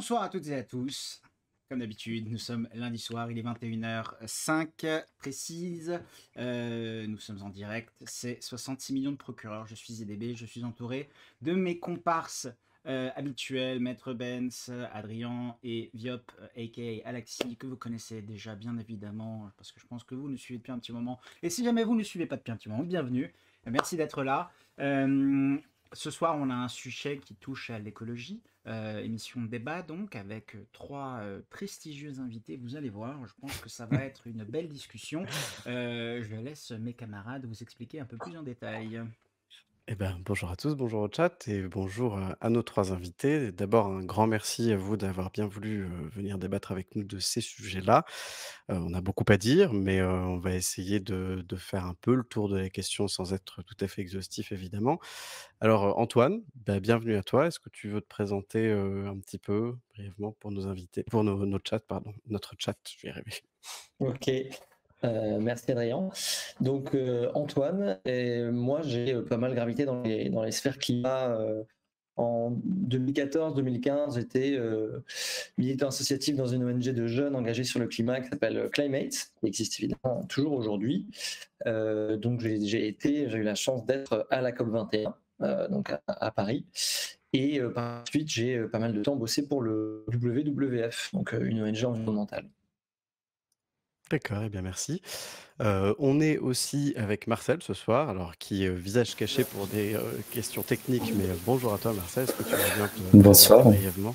Bonsoir à toutes et à tous. Comme d'habitude, nous sommes lundi soir, il est 21h05 précise. Nous sommes en direct, c'est 66 millions de procureurs. Je suis IDB, je suis entouré de mes comparses habituels, Maître Benz, Adrien et Viop, aka Alexis, que vous connaissez déjà bien évidemment, parce que je pense que vous nous suivez depuis un petit moment. Et si jamais vous ne nous suivez pas depuis un petit moment, bienvenue. Merci d'être là. Ce soir, on a un sujet qui touche à l'écologie. Émission de débat donc avec trois prestigieux invités, vous allez voir, je pense que ça va être une belle discussion. Je laisse mes camarades vous expliquer un peu plus en détail. Eh ben, bonjour à tous, bonjour au chat et bonjour à nos trois invités. D'abord, un grand merci à vous d'avoir bien voulu venir débattre avec nous de ces sujets-là. On a beaucoup à dire, mais on va essayer de faire un peu le tour de la question sans être tout à fait exhaustif, évidemment. Alors, Antoine, bah, bienvenue à toi. Est-ce que tu veux te présenter un petit peu brièvement pour nos invités, pour nos chats, pardon, notre chat, je vais y arriver. Ok, merci Adrien. Donc Antoine, et moi j'ai pas mal gravité dans les sphères climat. En 2014-2015, j'étais militant associatif dans une ONG de jeunes engagés sur le climat qui s'appelle Climate, qui existe évidemment toujours aujourd'hui. Donc j'ai eu la chance d'être à la COP 21, donc à Paris. Et par la suite, j'ai pas mal de temps bossé pour le WWF, donc une ONG environnementale. D'accord, eh bien merci. On est aussi avec Marcel ce soir, alors qui est visage caché pour des questions techniques, mais bonjour à toi Marcel, est-ce que tu veux bien te présenter Bonsoir. brièvement?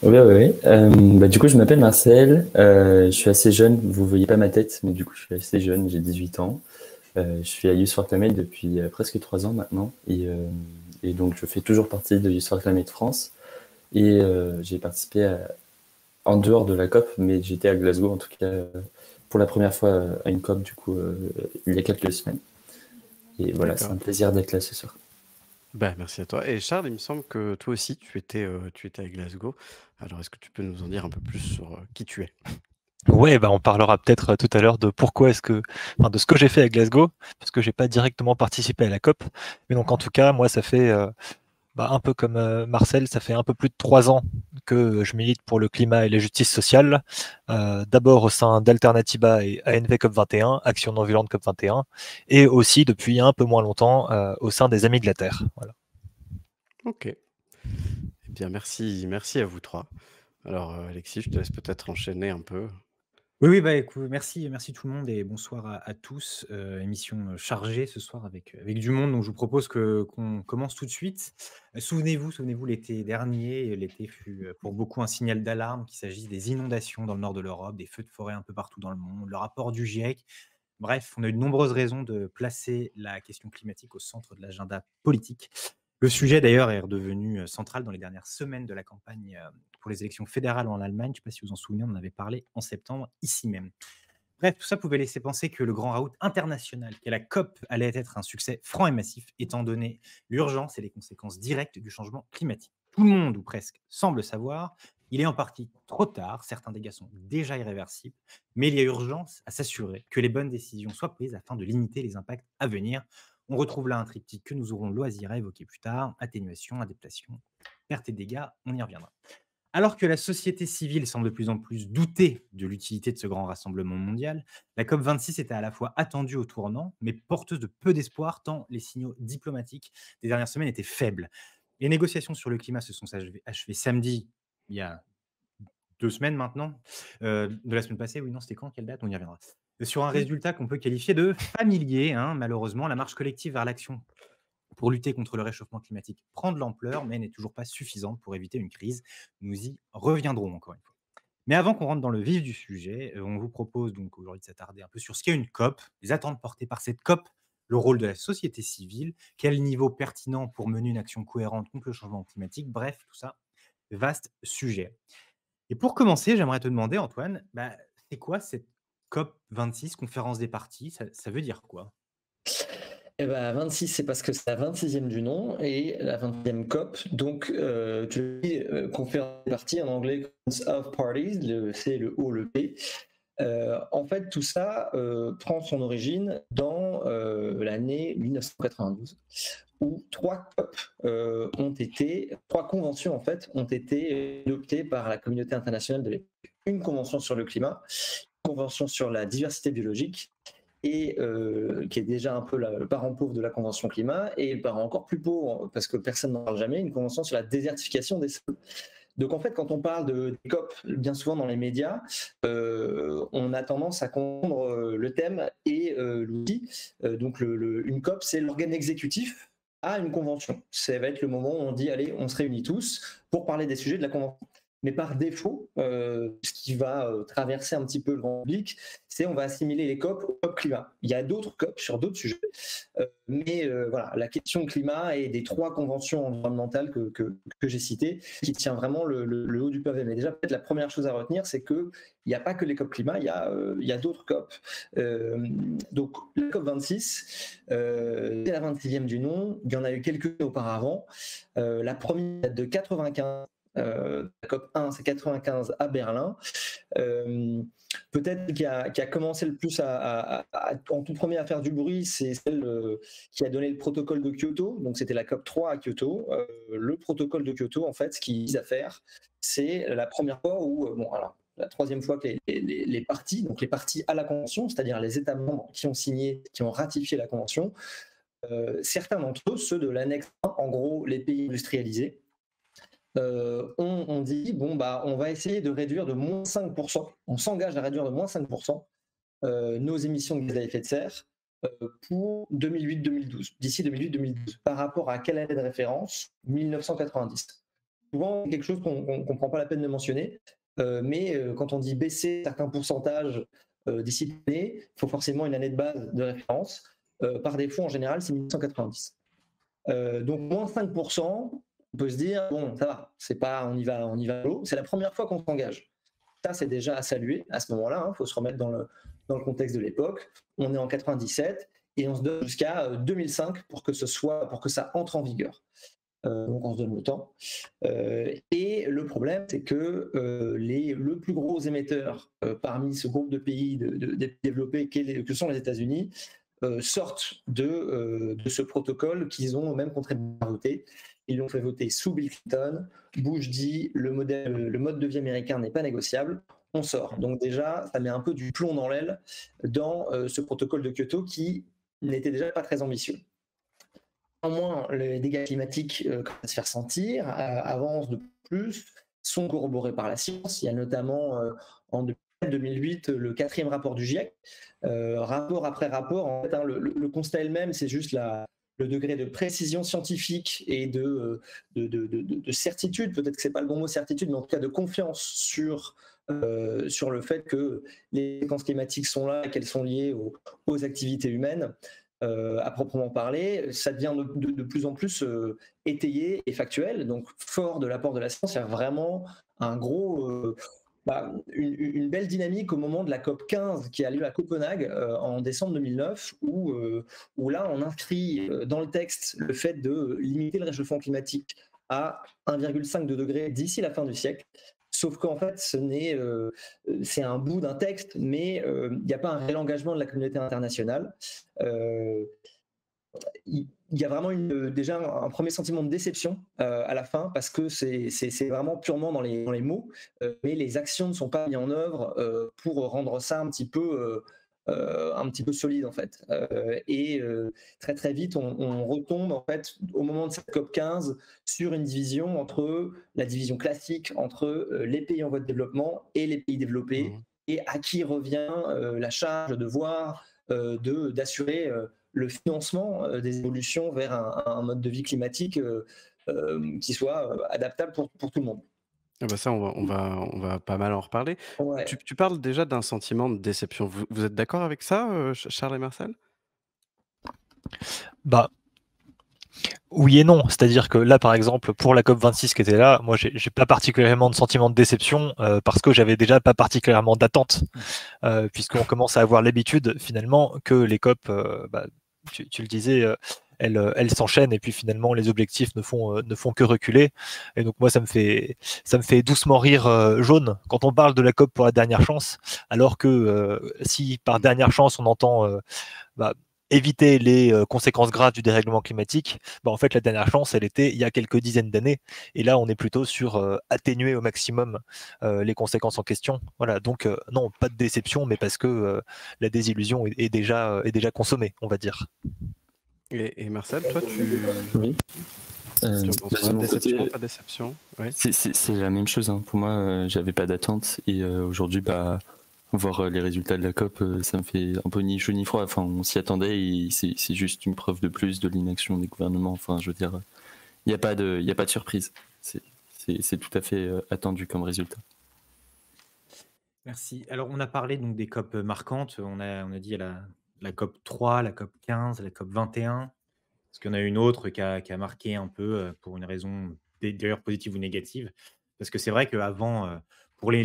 Oui, oui, oui. Du coup, je m'appelle Marcel, je suis assez jeune, vous voyez pas ma tête, mais du coup, je suis assez jeune, j'ai 18 ans. Je suis à Youth for Climate depuis presque 3 ans maintenant, et donc je fais toujours partie de Youth for Climate France, et j'ai participé en dehors de la COP, mais j'étais à Glasgow en tout cas pour la première fois à une COP, du coup, il y a quelques semaines. Et voilà, c'est D'accord. un plaisir d'être là ce soir. Bah, merci à toi. Et Charles, il me semble que toi aussi, tu étais à Glasgow. Alors, est-ce que tu peux nous en dire un peu plus sur qui tu es? Ouais, bah, on parlera peut-être tout à l'heure de de ce que j'ai fait à Glasgow, parce que j'ai pas directement participé à la COP. Mais donc, en tout cas, moi, ça fait un peu comme Marcel, ça fait un peu plus de 3 ans que je milite pour le climat et la justice sociale. D'abord au sein d'Alternativa et ANV COP 21, Action non violente COP 21, et aussi depuis un peu moins longtemps au sein des Amis de la Terre. Voilà. Ok. Eh bien, merci à vous trois. Alors, Alexis, je te laisse peut-être enchaîner un peu. Oui, bah écoute, merci tout le monde et bonsoir à tous. Émission chargée ce soir avec du monde, donc je vous propose qu'on commence tout de suite. Souvenez-vous, l'été dernier, l'été fut pour beaucoup un signal d'alarme, qu'il s'agisse des inondations dans le nord de l'Europe, des feux de forêt un peu partout dans le monde, le rapport du GIEC. Bref, on a eu de nombreuses raisons de placer la question climatique au centre de l'agenda politique. Le sujet, d'ailleurs, est redevenu central dans les dernières semaines de la campagne pour les élections fédérales en Allemagne. Je ne sais pas si vous en souvenez, on en avait parlé en septembre, ici même. Bref, tout ça pouvait laisser penser que le grand raout international, qu'est la COP, allait être un succès franc et massif, étant donné l'urgence et les conséquences directes du changement climatique. Tout le monde, ou presque, semble savoir. Il est en partie trop tard, certains dégâts sont déjà irréversibles, mais il y a urgence à s'assurer que les bonnes décisions soient prises afin de limiter les impacts à venir. On retrouve là un triptyque que nous aurons loisir à évoquer plus tard: atténuation, adaptation, perte et dégâts, on y reviendra. Alors que la société civile semble de plus en plus douter de l'utilité de ce grand rassemblement mondial, la COP26 était à la fois attendue au tournant, mais porteuse de peu d'espoir, tant les signaux diplomatiques des dernières semaines étaient faibles. Les négociations sur le climat se sont achevées samedi, il y a 2 semaines maintenant, de la semaine passée, oui, non, c'était quand? Quelle date? On y reviendra. Sur un résultat qu'on peut qualifier de familier, hein, malheureusement. La marche collective vers l'action pour lutter contre le réchauffement climatique prend de l'ampleur, mais n'est toujours pas suffisante pour éviter une crise. Nous y reviendrons encore une fois. Mais avant qu'on rentre dans le vif du sujet, on vous propose donc aujourd'hui de s'attarder un peu sur ce qu'est une COP, les attentes portées par cette COP, le rôle de la société civile, quel niveau pertinent pour mener une action cohérente contre le changement climatique, bref, tout ça, vaste sujet. Et pour commencer, j'aimerais te demander, Antoine, c'est quoi cette COP 26, conférence des parties? Ça veut dire quoi? Eh ben, 26, c'est parce que c'est la 26e du nom et la 20e COP. Donc, tu dis conférence des parties en anglais, Conference of Parties, le C, le O, le P. En fait, tout ça prend son origine dans l'année 1992, où trois conventions en fait ont été adoptées par la communauté internationale de l'époque. Une convention sur le climat, une convention sur la diversité biologique, et qui est déjà un peu le parent pauvre de la convention climat, et le parent encore plus pauvre, parce que personne n'en parle jamais, une convention sur la désertification des sols. Donc en fait, quand on parle des COP, bien souvent dans les médias, on a tendance à confondre le thème et l'outil. Donc une COP, c'est l'organe exécutif à une convention. Ça va être le moment où on dit, allez, on se réunit tous pour parler des sujets de la convention. Mais par défaut, ce qui va traverser un petit peu le grand public, c'est on va assimiler les COP au COP climat. Il y a d'autres COP sur d'autres sujets, mais voilà, la question climat et des trois conventions environnementales que j'ai citées, qui tient vraiment le haut du pavé. Mais déjà, peut-être la première chose à retenir, c'est qu'il n'y a pas que les COP climat, il y a d'autres COP. Donc la COP 26, c'est la 26e du nom, il y en a eu quelques auparavant. La première date de 95. La COP 1, c'est 95 à Berlin. Peut-être qui a commencé le plus en tout premier à faire du bruit, c'est celle qui a donné le protocole de Kyoto. Donc c'était la COP 3 à Kyoto. Le protocole de Kyoto, en fait, ce qu'il vise à faire, c'est la première fois où, la troisième fois que les parties, donc les parties à la convention, c'est-à-dire les États membres qui ont signé, qui ont ratifié la convention, certains d'entre eux, ceux de l'annexe 1, en gros les pays industrialisés, on dit, on va essayer de réduire de moins 5%, on s'engage à réduire de moins 5% nos émissions de gaz à effet de serre pour 2008-2012, d'ici 2008-2012, par rapport à quelle année de référence? 1990. Souvent, c'est quelque chose qu'on ne prend pas la peine de mentionner, mais quand on dit baisser certains pourcentages d'ici cette année, il faut forcément une année de base de référence. Par défaut, en général, c'est 1990. Donc, moins 5%, on peut se dire, bon, ça va, c'est pas, on y va à l'eau. C'est la première fois qu'on s'engage. Ça, c'est déjà à saluer à ce moment-là. Faut se remettre dans le contexte de l'époque. On est en 97 et on se donne jusqu'à 2005 pour que ça entre en vigueur. Donc, on se donne le temps. Et le problème, c'est que le plus gros émetteur parmi ce groupe de pays développés que sont les États-Unis sortent de ce protocole qu'ils ont eux-mêmes contribué à voter. Ils l'ont fait voter sous Bill Clinton. Bush dit le mode de vie américain n'est pas négociable. On sort. Donc déjà, ça met un peu du plomb dans l'aile dans ce protocole de Kyoto qui n'était déjà pas très ambitieux. Néanmoins, les dégâts climatiques commencent à se faire sentir, avancent de plus, sont corroborés par la science. Il y a notamment en 2008 le 4e rapport du GIEC. Rapport après rapport, en fait, le constat est le même, c'est juste le degré de précision scientifique et de certitude, peut-être que ce n'est pas le bon mot certitude, mais en tout cas de confiance sur le fait que les conséquences climatiques sont là et qu'elles sont liées aux activités humaines. À proprement parler, ça devient de plus en plus étayé et factuel. Donc, fort de l'apport de la science, il y a vraiment un gros... une belle dynamique au moment de la COP 15 qui a lieu à Copenhague en décembre 2009, où là on inscrit dans le texte le fait de limiter le réchauffement climatique à 1,5 degré d'ici la fin du siècle. Sauf qu'en fait, c'est un bout d'un texte, mais il n'y a pas un réel engagement de la communauté internationale. Il y a vraiment déjà un premier sentiment de déception à la fin, parce que c'est vraiment purement dans les mots, mais les actions ne sont pas mises en œuvre pour rendre ça un petit peu solide en fait. Très très vite, on retombe en fait au moment de cette COP 15 sur une division entre la division classique entre les pays en voie de développement et les pays développés, et à qui revient la charge, le devoir d'assurer le financement des évolutions vers un mode de vie climatique qui soit adaptable pour tout le monde. Ah bah ça, on va pas mal en reparler. Ouais. Tu parles déjà d'un sentiment de déception. Vous êtes d'accord avec ça, Charles et Marcel? Bah, oui et non. C'est-à-dire que là, par exemple, pour la COP26 qui était là, moi, j'ai pas particulièrement de sentiment de déception parce que j'avais déjà pas particulièrement d'attente, puisqu'on commence à avoir l'habitude, finalement, que les COP, tu le disais, elles s'enchaînent et puis finalement les objectifs ne font que reculer. Et donc moi ça me fait doucement rire jaune quand on parle de la COP pour la dernière chance, alors que si par dernière chance on entend éviter les conséquences graves du dérèglement climatique, en fait la dernière chance elle était il y a quelques dizaines d'années, et là on est plutôt sur atténuer au maximum les conséquences en question. Voilà, donc non, pas de déception, mais parce que la désillusion est déjà consommée, on va dire. Et Marcel, toi, Oui. tu en penses quoi? De mon Déception, côté, pas déception? Ouais. c'est la même chose, hein. Pour moi, j'avais pas d'attente, et aujourd'hui, voir les résultats de la COP, ça me fait un peu ni chaud ni froid. Enfin, on s'y attendait, et c'est juste une preuve de plus de l'inaction des gouvernements. Enfin, je veux dire, il n'y a pas de surprise. C'est tout à fait attendu comme résultat. Merci. Alors, on a parlé donc des COP marquantes. On a dit la COP 3, la COP 15, la COP 21. Est-ce qu'il y en a une autre qui a marqué un peu pour une raison d'ailleurs positive ou négative? Parce que c'est vrai qu'avant, pour les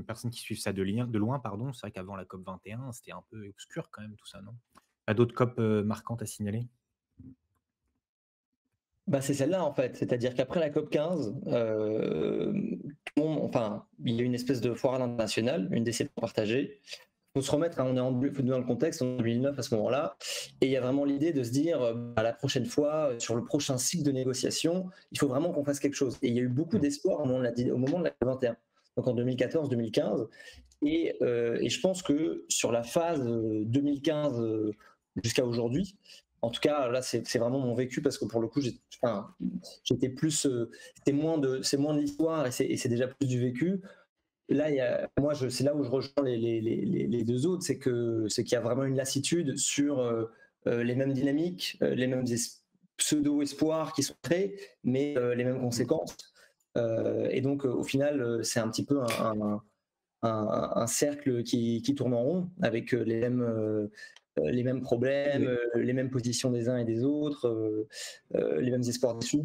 personnes qui suivent ça de loin, pardon, c'est vrai qu'avant la COP 21, c'était un peu obscur quand même tout ça, non? Pas d'autres COP marquantes à signaler? C'est celle-là en fait, c'est-à-dire qu'après la COP 15, il y a eu une espèce de foire internationale, une déception partagée. Il faut se remettre, hein, faut donner le contexte, en 2009 à ce moment-là, et il y a vraiment l'idée de se dire, la prochaine fois, sur le prochain cycle de négociation, il faut vraiment qu'on fasse quelque chose. Et il y a eu beaucoup d'espoir au moment de la COP 21, donc en 2014-2015, et je pense que sur la phase 2015 jusqu'à aujourd'hui, en tout cas, là, c'est vraiment mon vécu parce que pour le coup, j'étais plus. C'est moins de l'histoire et c'est déjà plus du vécu. Là, c'est là où je rejoins les deux autres, c'est qu'il y a vraiment une lassitude sur les mêmes dynamiques, les mêmes pseudo-espoirs qui sont créés, mais les mêmes conséquences. Et donc, au final, c'est un petit peu un cercle qui tourne en rond avec les mêmes problèmes, les mêmes positions des uns et des autres, les mêmes espoirs déçus.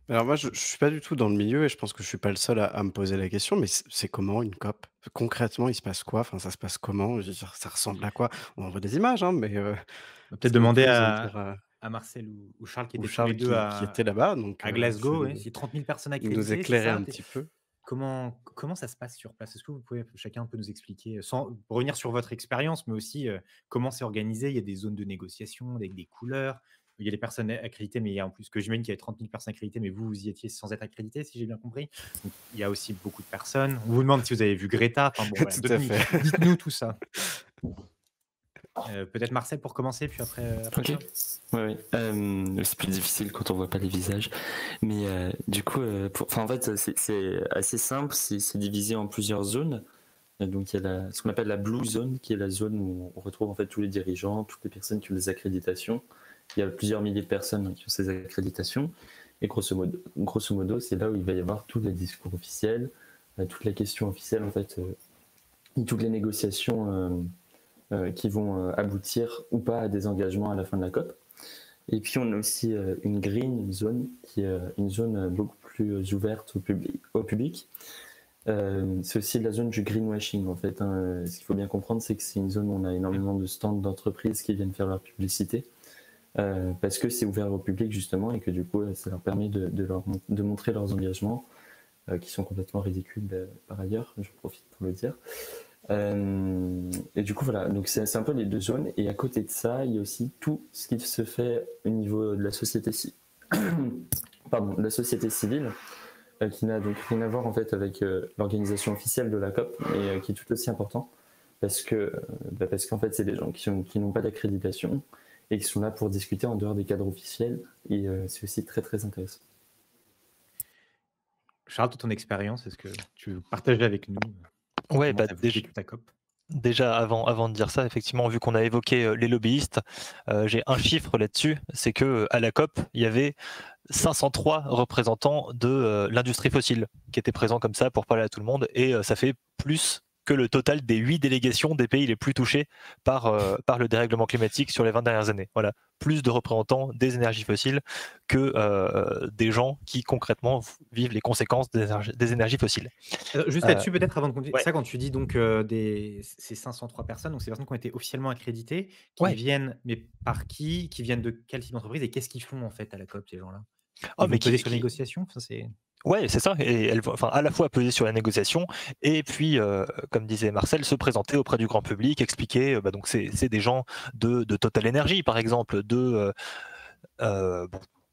Alors moi, je suis pas du tout dans le milieu et je pense que je suis pas le seul à me poser la question, mais c'est comment une COP? Concrètement, il se passe quoi? Enfin, ça se passe comment? Je veux dire, ça ressemble à quoi? On voit des images, hein, mais On va peut-être est-ce que vous demander pouvez nous en dire, à Marcel ou Charles qui ou étaient tous les Charles deux qui était là-bas, donc à vous pouvez Glasgow, oui. C'est 30 000 personnes nous accréditées, c'est éclairer ça? un petit peu? Comment ça se passe sur place? Est-ce que vous pouvez chacun peut nous expliquer, sans revenir sur votre expérience, mais aussi, comment c'est organisé? Il y a des zones de négociation avec des couleurs, il y a des personnes accréditées, mais il y a en plus que j'imagine qu'il y avait 30 000 personnes accréditées, mais vous y étiez sans être accrédité, si j'ai bien compris? Donc il y a aussi beaucoup de personnes. On vous demande si vous avez vu Greta, enfin bon voilà, Tout à fait. dites-nous tout ça. Peut-être Marcel pour commencer, puis après Ok. Charles? Ouais. C'est plus difficile quand on voit pas les visages. Mais du coup, en fait, c'est assez simple. C'est divisé en plusieurs zones. Donc il y a ce qu'on appelle la Blue Zone, qui est la zone où on retrouve en fait tous les dirigeants, toutes les personnes qui ont des accréditations. Il y a plusieurs milliers de personnes qui ont ces accréditations. Et grosso modo, c'est là où il va y avoir tous les discours officiels, toutes les questions officielles en fait, et toutes les négociations qui vont aboutir ou pas à des engagements à la fin de la COP. Et puis on a aussi une green zone, qui est une zone beaucoup plus ouverte au public. C'est aussi la zone du greenwashing en fait, hein. Ce qu'il faut bien comprendre, c'est que c'est une zone où on a énormément de stands d'entreprises qui viennent faire leur publicité, parce que c'est ouvert au public justement, et que du coup ça leur permet de montrer leurs engagements, qui sont complètement ridicules par ailleurs, je profite pour le dire. Et du coup voilà, donc c'est un peu les deux zones, et à côté de ça il y a aussi tout ce qui se fait au niveau de la société civile, qui n'a donc rien à voir en fait avec l'organisation officielle de la COP, mais qui est tout aussi important, parce qu'en fait c'est des gens qui n'ont pas d'accréditation et qui sont là pour discuter en dehors des cadres officiels, et c'est aussi très très intéressant. Charles, ton expérience, est-ce que tu veux partager avec nous? Ouais, Comment tu as vécu ta COP? Déjà, avant de dire ça, effectivement, vu qu'on a évoqué les lobbyistes, j'ai un chiffre là-dessus, c'est que à la COP, il y avait 503 représentants de l'industrie fossile qui étaient présents comme ça pour parler à tout le monde, et ça fait plus que le total des 8 délégations des pays les plus touchés par le dérèglement climatique sur les 20 dernières années. Voilà, plus de représentants des énergies fossiles que des gens qui concrètement vivent les conséquences des énergies fossiles. Juste Euh, là-dessus, peut-être avant de continuer, ouais, ça quand tu dis donc ces 503 personnes, donc ces personnes qui ont été officiellement accréditées, qui ouais. viennent, mais par qui? Qui viennent de quel type d'entreprise et qu'est-ce qu'ils font en fait à la COP, ces gens-là? Oh, Ils mais vont peser sur les négociations? Enfin, c'est ouais, c'est ça. Et elle va, enfin, à la fois peser sur la négociation et puis, comme disait Marcel, se présenter auprès du grand public, expliquer. Bah, donc c'est des gens de Total Energy, par exemple, bon,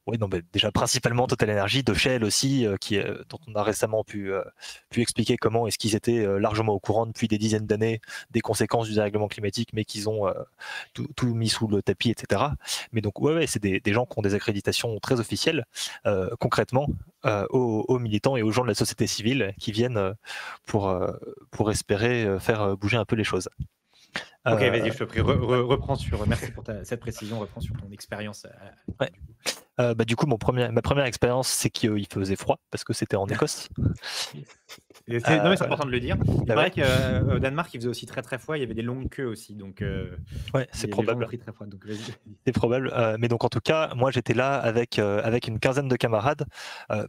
oui, non, mais déjà principalement Total Energy, de Shell aussi, dont on a récemment pu expliquer comment est-ce qu'ils étaient largement au courant depuis des dizaines d'années des conséquences du dérèglement climatique, mais qu'ils ont tout mis sous le tapis, etc. Mais donc, ouais, c'est des gens qui ont des accréditations très officielles, concrètement, aux militants et aux gens de la société civile qui viennent pour espérer faire bouger un peu les choses. OK, Euh, vas-y, je te prie, reprends sur merci pour cette précision, reprends sur ton expérience, Ouais. du coup. Bah, du coup, ma première expérience, c'est qu'il faisait froid parce que c'était en Écosse. Et non, mais c'est important de le dire. Il Bah paraît ouais, qu'au Danemark, il faisait aussi très, très froid, il y avait des longues queues aussi, donc ouais, c'est les gens ont probable. pris très froid, donc vas-y. C'est probable. Mais donc, en tout cas, moi, j'étais là avec une quinzaine de camarades,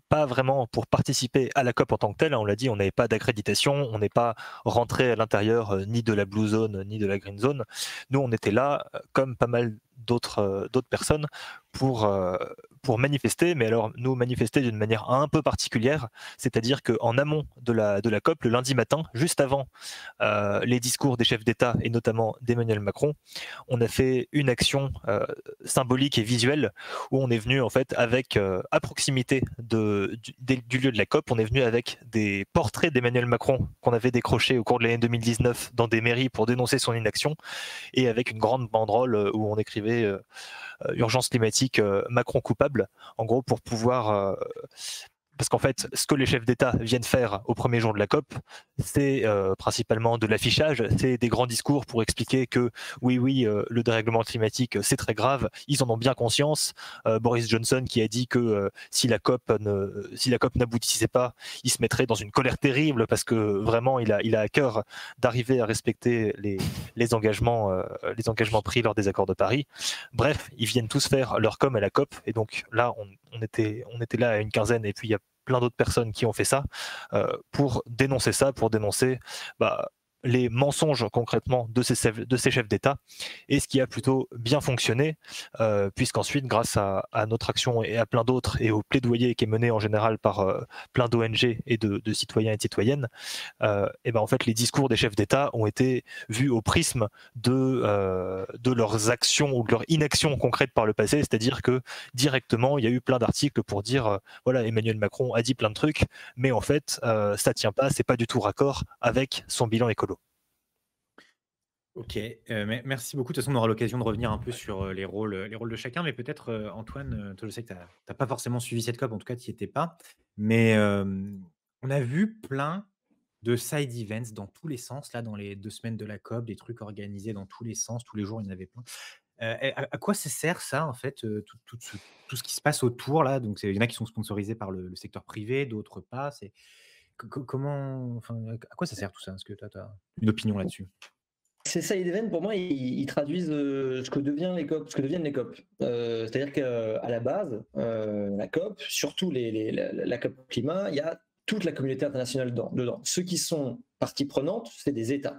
pas vraiment pour participer à la COP en tant que telle. Hein, on l'a dit, on n'avait pas d'accréditation, on n'est pas rentré à l'intérieur ni de la Blue Zone ni de la Green Zone. Nous, on était là, comme pas mal d'autres personnes, pour, euh, pour manifester, mais alors nous manifester d'une manière un peu particulière, c'est-à-dire qu'en amont de la COP, le lundi matin, juste avant les discours des chefs d'État et notamment d'Emmanuel Macron, on a fait une action symbolique et visuelle où on est venu en fait avec à proximité du lieu de la COP, on est venu avec des portraits d'Emmanuel Macron qu'on avait décrochés au cours de l'année 2019 dans des mairies pour dénoncer son inaction et avec une grande banderole où on écrivait urgence climatique, Macron coupable, en gros pour pouvoir parce qu'en fait, ce que les chefs d'État viennent faire au premier jour de la COP, c'est principalement de l'affichage, c'est des grands discours pour expliquer que oui, le dérèglement climatique, c'est très grave, ils en ont bien conscience. Boris Johnson qui a dit que si la COP n'aboutissait pas, il se mettrait dans une colère terrible parce que vraiment, il a à cœur d'arriver à respecter les engagements pris lors des accords de Paris. Bref, ils viennent tous faire leur com à la COP, et donc là, on était là à une quinzaine, et puis il y a plein d'autres personnes qui ont fait ça pour dénoncer les mensonges concrètement de ces chefs d'État, et ce qui a plutôt bien fonctionné, puisqu'ensuite, grâce à notre action et à plein d'autres, et au plaidoyer qui est mené en général par plein d'ONG et de citoyens et de citoyennes, et ben en fait les discours des chefs d'État ont été vus au prisme de leurs actions ou de leur inaction concrète par le passé, c'est-à-dire que directement il y a eu plein d'articles pour dire voilà, Emmanuel Macron a dit plein de trucs, mais en fait ça tient pas, c'est pas du tout raccord avec son bilan écolo. OK, merci beaucoup. De toute façon, on aura l'occasion de revenir un peu sur, les rôles de chacun, mais peut-être, Antoine, toi, je sais que tu as pas forcément suivi cette COP, en tout cas, tu y étais pas. Mais, on a vu plein de side events dans tous les sens, là, dans les 2 semaines de la COP, des trucs organisés dans tous les sens, tous les jours, il y en avait plein. Et à quoi ça sert ça, en fait, tout ce qui se passe autour, là? Donc il y en a qui sont sponsorisés par le secteur privé, d'autres pas. C'est comment, enfin, à quoi ça sert tout ça? Est-ce que tu as une opinion là-dessus? Ces side events, pour moi, ils traduisent ce que deviennent les COP. C'est-à-dire qu'à la base, la COP, surtout la COP climat, il y a toute la communauté internationale dedans. Ceux qui sont partie prenante, c'est des États.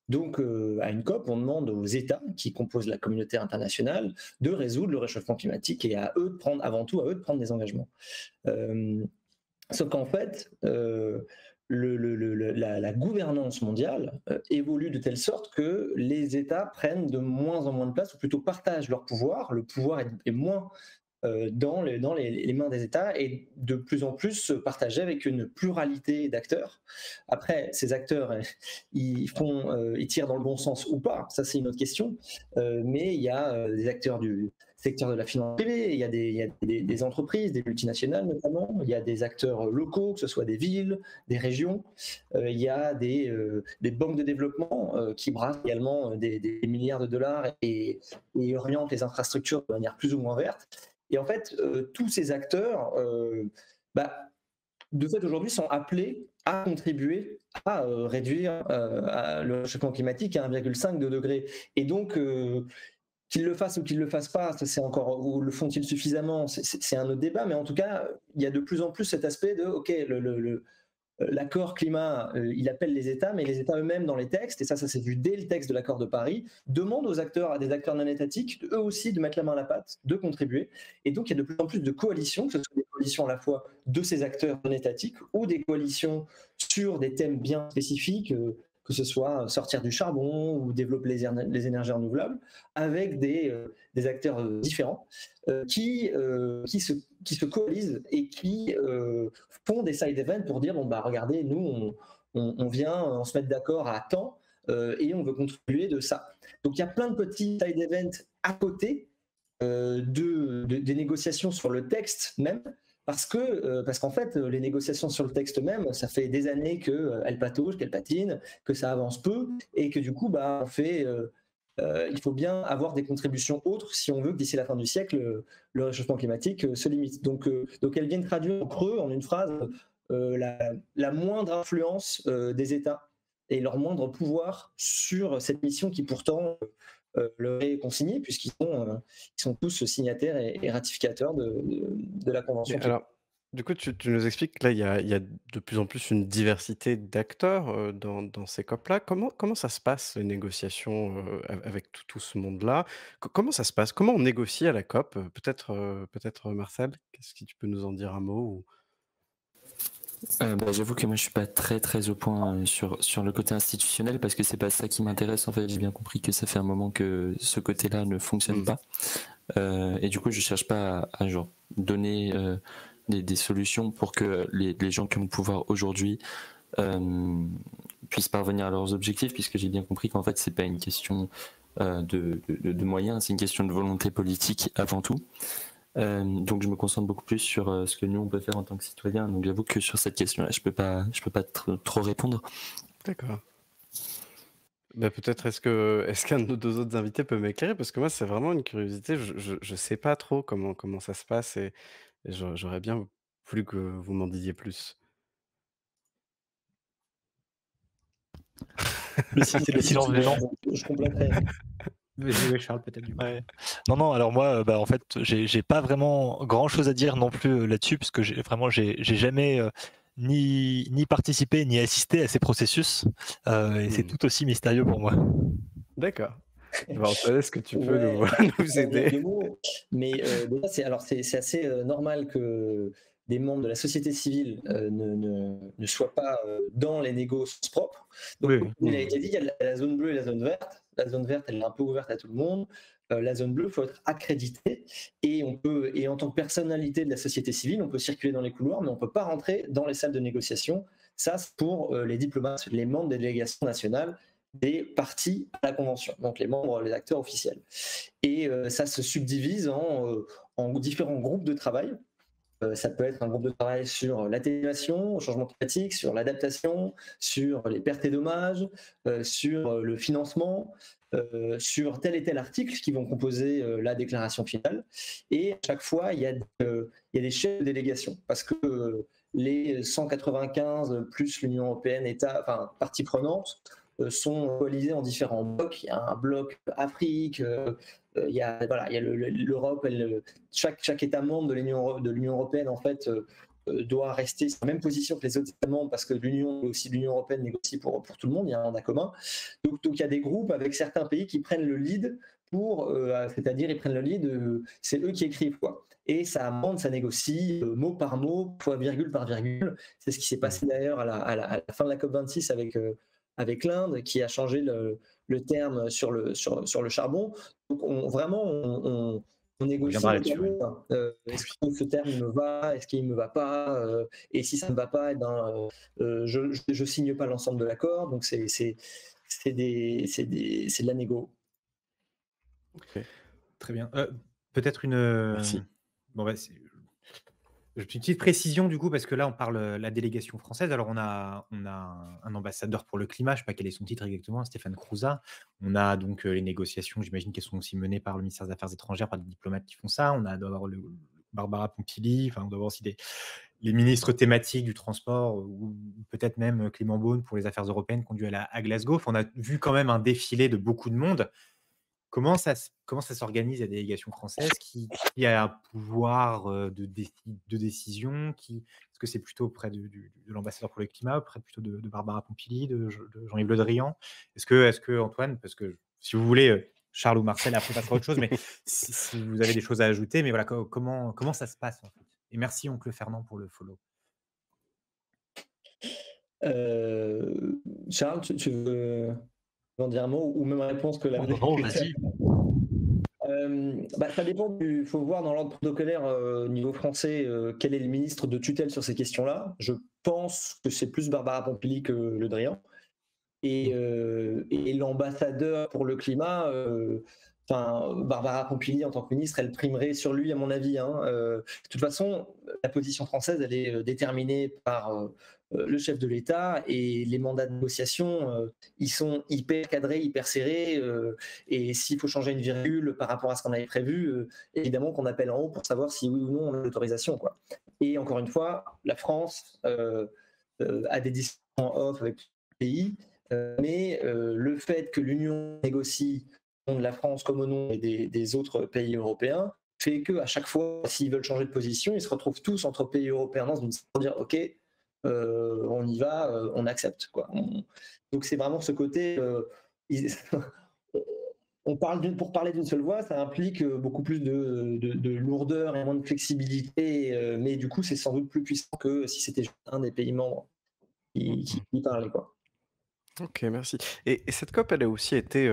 Donc, à une COP, on demande aux États qui composent la communauté internationale de résoudre le réchauffement climatique, et avant tout à eux de prendre des engagements. Sauf qu'en fait, la gouvernance mondiale évolue de telle sorte que les États prennent de moins en moins de place, ou plutôt partagent leur pouvoir. Le pouvoir est moins dans les mains des États, et de plus en plus partagé avec une pluralité d'acteurs. Après, ces acteurs, ils tirent dans le bon sens ou pas, ça c'est une autre question, mais il y a des acteurs du secteur de la finance privée, il y a des entreprises, des multinationales notamment, il y a des acteurs locaux, que ce soit des villes, des régions, il y a des banques de développement qui brassent également des milliards de dollars et orientent les infrastructures de manière plus ou moins verte. Et en fait, tous ces acteurs, de fait, aujourd'hui, sont appelés à contribuer à réduire le réchauffement climatique à 1,5 degré. Et donc, Qu'ils le fassent ou qu'ils le fassent pas, ça c'est encore, ou le font-ils suffisamment, c'est un autre débat, mais en tout cas, il y a de plus en plus cet aspect de, ok, l'accord climat, il appelle les États, mais les États eux-mêmes dans les textes, et ça c'est vu dès le texte de l'accord de Paris, demandent aux acteurs, à des acteurs non étatiques, eux aussi de mettre la main à la pâte, de contribuer. Et donc il y a de plus en plus de coalitions, que ce soit des coalitions à la fois de ces acteurs non étatiques ou des coalitions sur des thèmes bien spécifiques, que ce soit sortir du charbon ou développer les énergies renouvelables, avec des acteurs différents qui se coalisent et qui font des side events pour dire bon bah regardez, nous on vient, on se met d'accord à temps et on veut contribuer de ça. Donc il y a plein de petits side events à côté des négociations sur le texte même, parce qu'en fait les négociations sur le texte même, ça fait des années qu'elles pataugent, qu'elles patinent, que ça avance peu et que du coup bah il faut bien avoir des contributions autres si on veut que d'ici la fin du siècle, le réchauffement climatique se limite. Donc elles viennent traduire en creux, en une phrase, la moindre influence des États et leur moindre pouvoir sur cette mission qui pourtant leur est consignée, puisqu'ils sont tous signataires et ratificateurs de la Convention. Alors, du coup, tu nous expliques que là, il y a de plus en plus une diversité d'acteurs dans ces COP-là. Comment ça se passe, les négociations avec tout ce monde-là? Comment ça se passe? Comment on négocie à la COP? Peut-être Marcel, qu'est-ce que tu peux nous en dire un mot J'avoue que moi je suis pas très au point sur le côté institutionnel parce que c'est pas ça qui m'intéresse en fait. J'ai bien compris que ça fait un moment que ce côté-là ne fonctionne pas et du coup je cherche pas à genre donner des solutions pour que les gens qui ont le pouvoir aujourd'hui puissent parvenir à leurs objectifs, puisque j'ai bien compris qu'en fait c'est pas une question de moyens, c'est une question de volonté politique avant tout. Donc je me concentre beaucoup plus sur ce que nous on peut faire en tant que citoyens. Donc j'avoue que sur cette question-là, je peux pas trop répondre. D'accord. Bah, peut-être est-ce qu'un de nos deux autres invités peut m'éclairer? Parce que moi, c'est vraiment une curiosité. Je sais pas trop comment ça se passe et j'aurais bien voulu que vous m'en disiez plus. C'est le silence des gens. Je compléterai. Vas-y, Charles, peut-être du coup. Ouais. Non, alors moi, en fait, j'ai pas vraiment grand-chose à dire non plus là-dessus, parce que j'ai jamais ni participé ni assisté à ces processus, et c'est tout aussi mystérieux pour moi. D'accord. Antoine, est-ce que tu peux nous aider? Mais déjà, c'est assez normal que des membres de la société civile ne soient pas dans les négociations propres. Donc, comme il a été dit, il y a la zone bleue et la zone verte. La zone verte, elle est un peu ouverte à tout le monde. La zone bleue, il faut être accrédité et en tant que personnalité de la société civile, on peut circuler dans les couloirs, mais on ne peut pas rentrer dans les salles de négociation. Ça, c'est pour les diplomates, les membres des délégations nationales des parties à la Convention, donc les membres, les acteurs officiels. Et ça se subdivise en différents groupes de travail. Ça peut être un groupe de travail sur l'atténuation au changement climatique, sur l'adaptation, sur les pertes et dommages, sur le financement, sur tel et tel article qui vont composer la déclaration finale. Et à chaque fois, il y a des chefs de délégation, parce que les 195 plus l'Union européenne, parties prenantes, sont coalisés en différents blocs. Il y a un bloc Afrique, il y a l'Europe, chaque État membre de l'Union européenne en fait doit rester sur la même position que les autres États membres, parce que l'Union européenne négocie pour tout le monde, il y a un mandat commun. Donc il y a des groupes avec certains pays qui prennent le lead c'est-à-dire ils prennent le lead, c'est eux qui écrivent quoi. Et ça amende, ça négocie mot par mot, fois virgule par virgule. C'est ce qui s'est passé d'ailleurs à la fin de la COP26 avec l'Inde, qui a changé le terme sur le charbon. Donc on négocie. Est-ce que ce terme me va? Est-ce qu'il ne me va pas? Et si ça ne me va pas, je signe pas l'ensemble de l'accord. Donc c'est de la négo. Okay. Très bien. Peut-être Merci. Une petite précision du coup, parce que là on parle la délégation française. Alors on a un ambassadeur pour le climat, je ne sais pas quel est son titre exactement, Stéphane Crouza. On a donc les négociations, j'imagine qu'elles sont aussi menées par le ministère des Affaires étrangères, par des diplomates qui font ça. On doit avoir Barbara Pompili, on doit avoir aussi les ministres thématiques du transport, ou peut-être même Clément Beaune pour les affaires européennes conduit à Glasgow. On a vu quand même un défilé de beaucoup de monde. comment ça s'organise la délégation française? Qui a un pouvoir, de décision? Est-ce que c'est plutôt auprès de l'ambassadeur pour le climat, auprès plutôt de Barbara Pompili, de Jean-Yves Le Drian? Est-ce que Antoine, parce que si vous voulez, Charles ou Marcel, après on passera à autre chose, mais si vous avez des choses à ajouter, mais voilà, comment ça se passe, en fait? Et merci oncle Fernand pour le follow. Charles, tu veux en dire un mot ou même réponse que la Oh, non, vas-y. Ça dépend il faut voir dans l'ordre protocolaire niveau français quel est le ministre de tutelle sur ces questions-là. Je pense que c'est plus Barbara Pompili que Le Drian. Et l'ambassadeur pour le climat, Barbara Pompili en tant que ministre, elle primerait sur lui à mon avis. De toute façon, la position française, elle est déterminée par le chef de l'État et les mandats de négociation, ils sont hyper cadrés, hyper serrés. Et s'il faut changer une virgule par rapport à ce qu'on avait prévu, évidemment qu'on appelle en haut pour savoir si oui ou non on a l'autorisation, quoi. Et encore une fois, la France a des discussions off avec les pays. Mais le fait que l'Union négocie au nom de la France comme au nom des autres pays européens fait qu'à chaque fois, s'ils veulent changer de position, ils se retrouvent tous entre pays européens dans une pour dire OK, on y va, on accepte, quoi. Donc c'est vraiment ce côté. Pour parler d'une seule voix, ça implique beaucoup plus de lourdeur et moins de flexibilité, mais du coup, c'est sans doute plus puissant que si c'était un des pays membres qui parlait, quoi. OK, merci. Et cette COP, elle a aussi été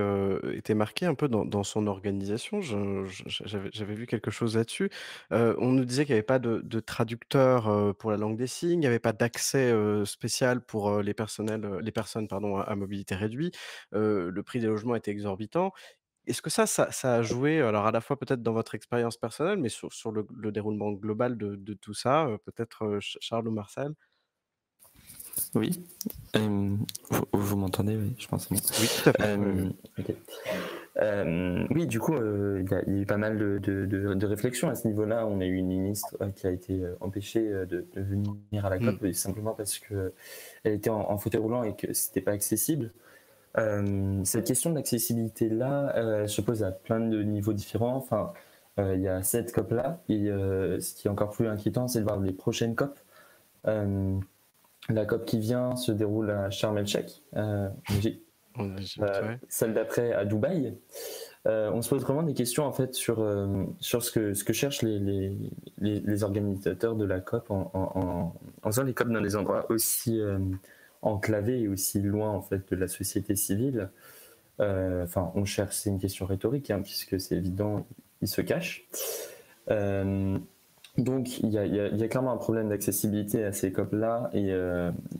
marquée un peu dans son organisation. J'avais vu quelque chose là-dessus. On nous disait qu'il n'y avait pas de traducteur, pour la langue des signes, il n'y avait pas d'accès, spécial pour, les personnes, pardon, à mobilité réduite. Le prix des logements était exorbitant. Est-ce que ça a joué, alors à la fois peut-être dans votre expérience personnelle, mais sur le déroulement global de tout ça, peut-être, Charles ou Marcel? Oui. Vous m'entendez? Oui, je pense que c'est bon. Oui, tout à fait. Oui. OK. Oui, du coup, il y a eu pas mal de réflexions à ce niveau-là. On a eu une ministre qui a été empêchée de venir à la COP, et simplement parce qu'elle était en fauteuil roulant et que c'était pas accessible. Cette question de l'accessibilité-là, elle se pose à plein de niveaux différents. Enfin, il y a cette COP-là, et ce qui est encore plus inquiétant, c'est de voir les prochaines COP. La COP qui vient se déroule à Sharm el-Sheikh, en Égypte. Ouais. Celle d'après à Dubaï. On se pose vraiment des questions en fait sur ce que cherchent les organisateurs de la COP en faisant les COP dans des endroits aussi enclavés et aussi loin en fait de la société civile. On cherche, c'est une question rhétorique puisque c'est évident, ils se cachent. Donc il y a clairement un problème d'accessibilité à ces COP-là, et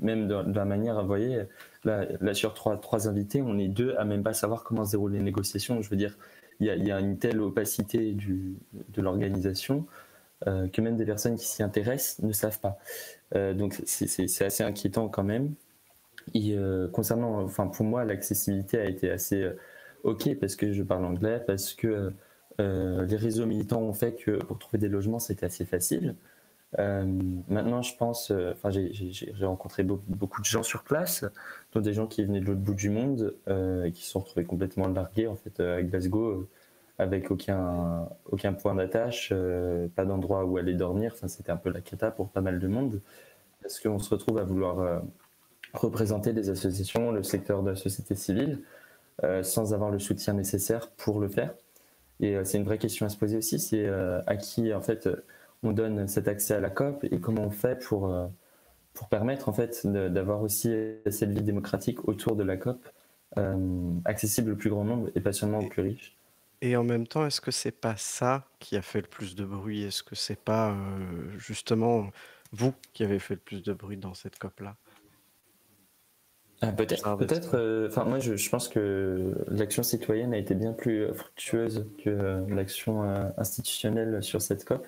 même de la manière, vous voyez, là sur trois invités, on est deux à même pas savoir comment se déroulent les négociations. Je veux dire, il y a une telle opacité de l'organisation que même des personnes qui s'y intéressent ne savent pas. Donc c'est assez inquiétant quand même. Et concernant, pour moi, l'accessibilité a été assez OK parce que je parle anglais, parce que les réseaux militants ont fait que pour trouver des logements, c'était assez facile. Maintenant, je pense, j'ai rencontré beaucoup de gens sur place, dont des gens qui venaient de l'autre bout du monde et qui se sont retrouvés complètement largués en fait à Glasgow, avec aucun point d'attache, pas d'endroit où aller dormir. Enfin, c'était un peu la cata pour pas mal de monde, parce qu'on se retrouve à vouloir représenter des associations, le secteur de la société civile, sans avoir le soutien nécessaire pour le faire. Et c'est une vraie question à se poser aussi, c'est à qui en fait on donne cet accès à la COP et comment on fait pour permettre en fait d'avoir aussi cette vie démocratique autour de la COP, accessible au plus grand nombre et pas seulement aux plus riches. Et en même temps, est-ce que c'est pas ça qui a fait le plus de bruit? Est-ce que c'est pas justement vous qui avez fait le plus de bruit dans cette COP-là? Peut-être. Moi, je pense que l'action citoyenne a été bien plus fructueuse que l'action institutionnelle sur cette COP.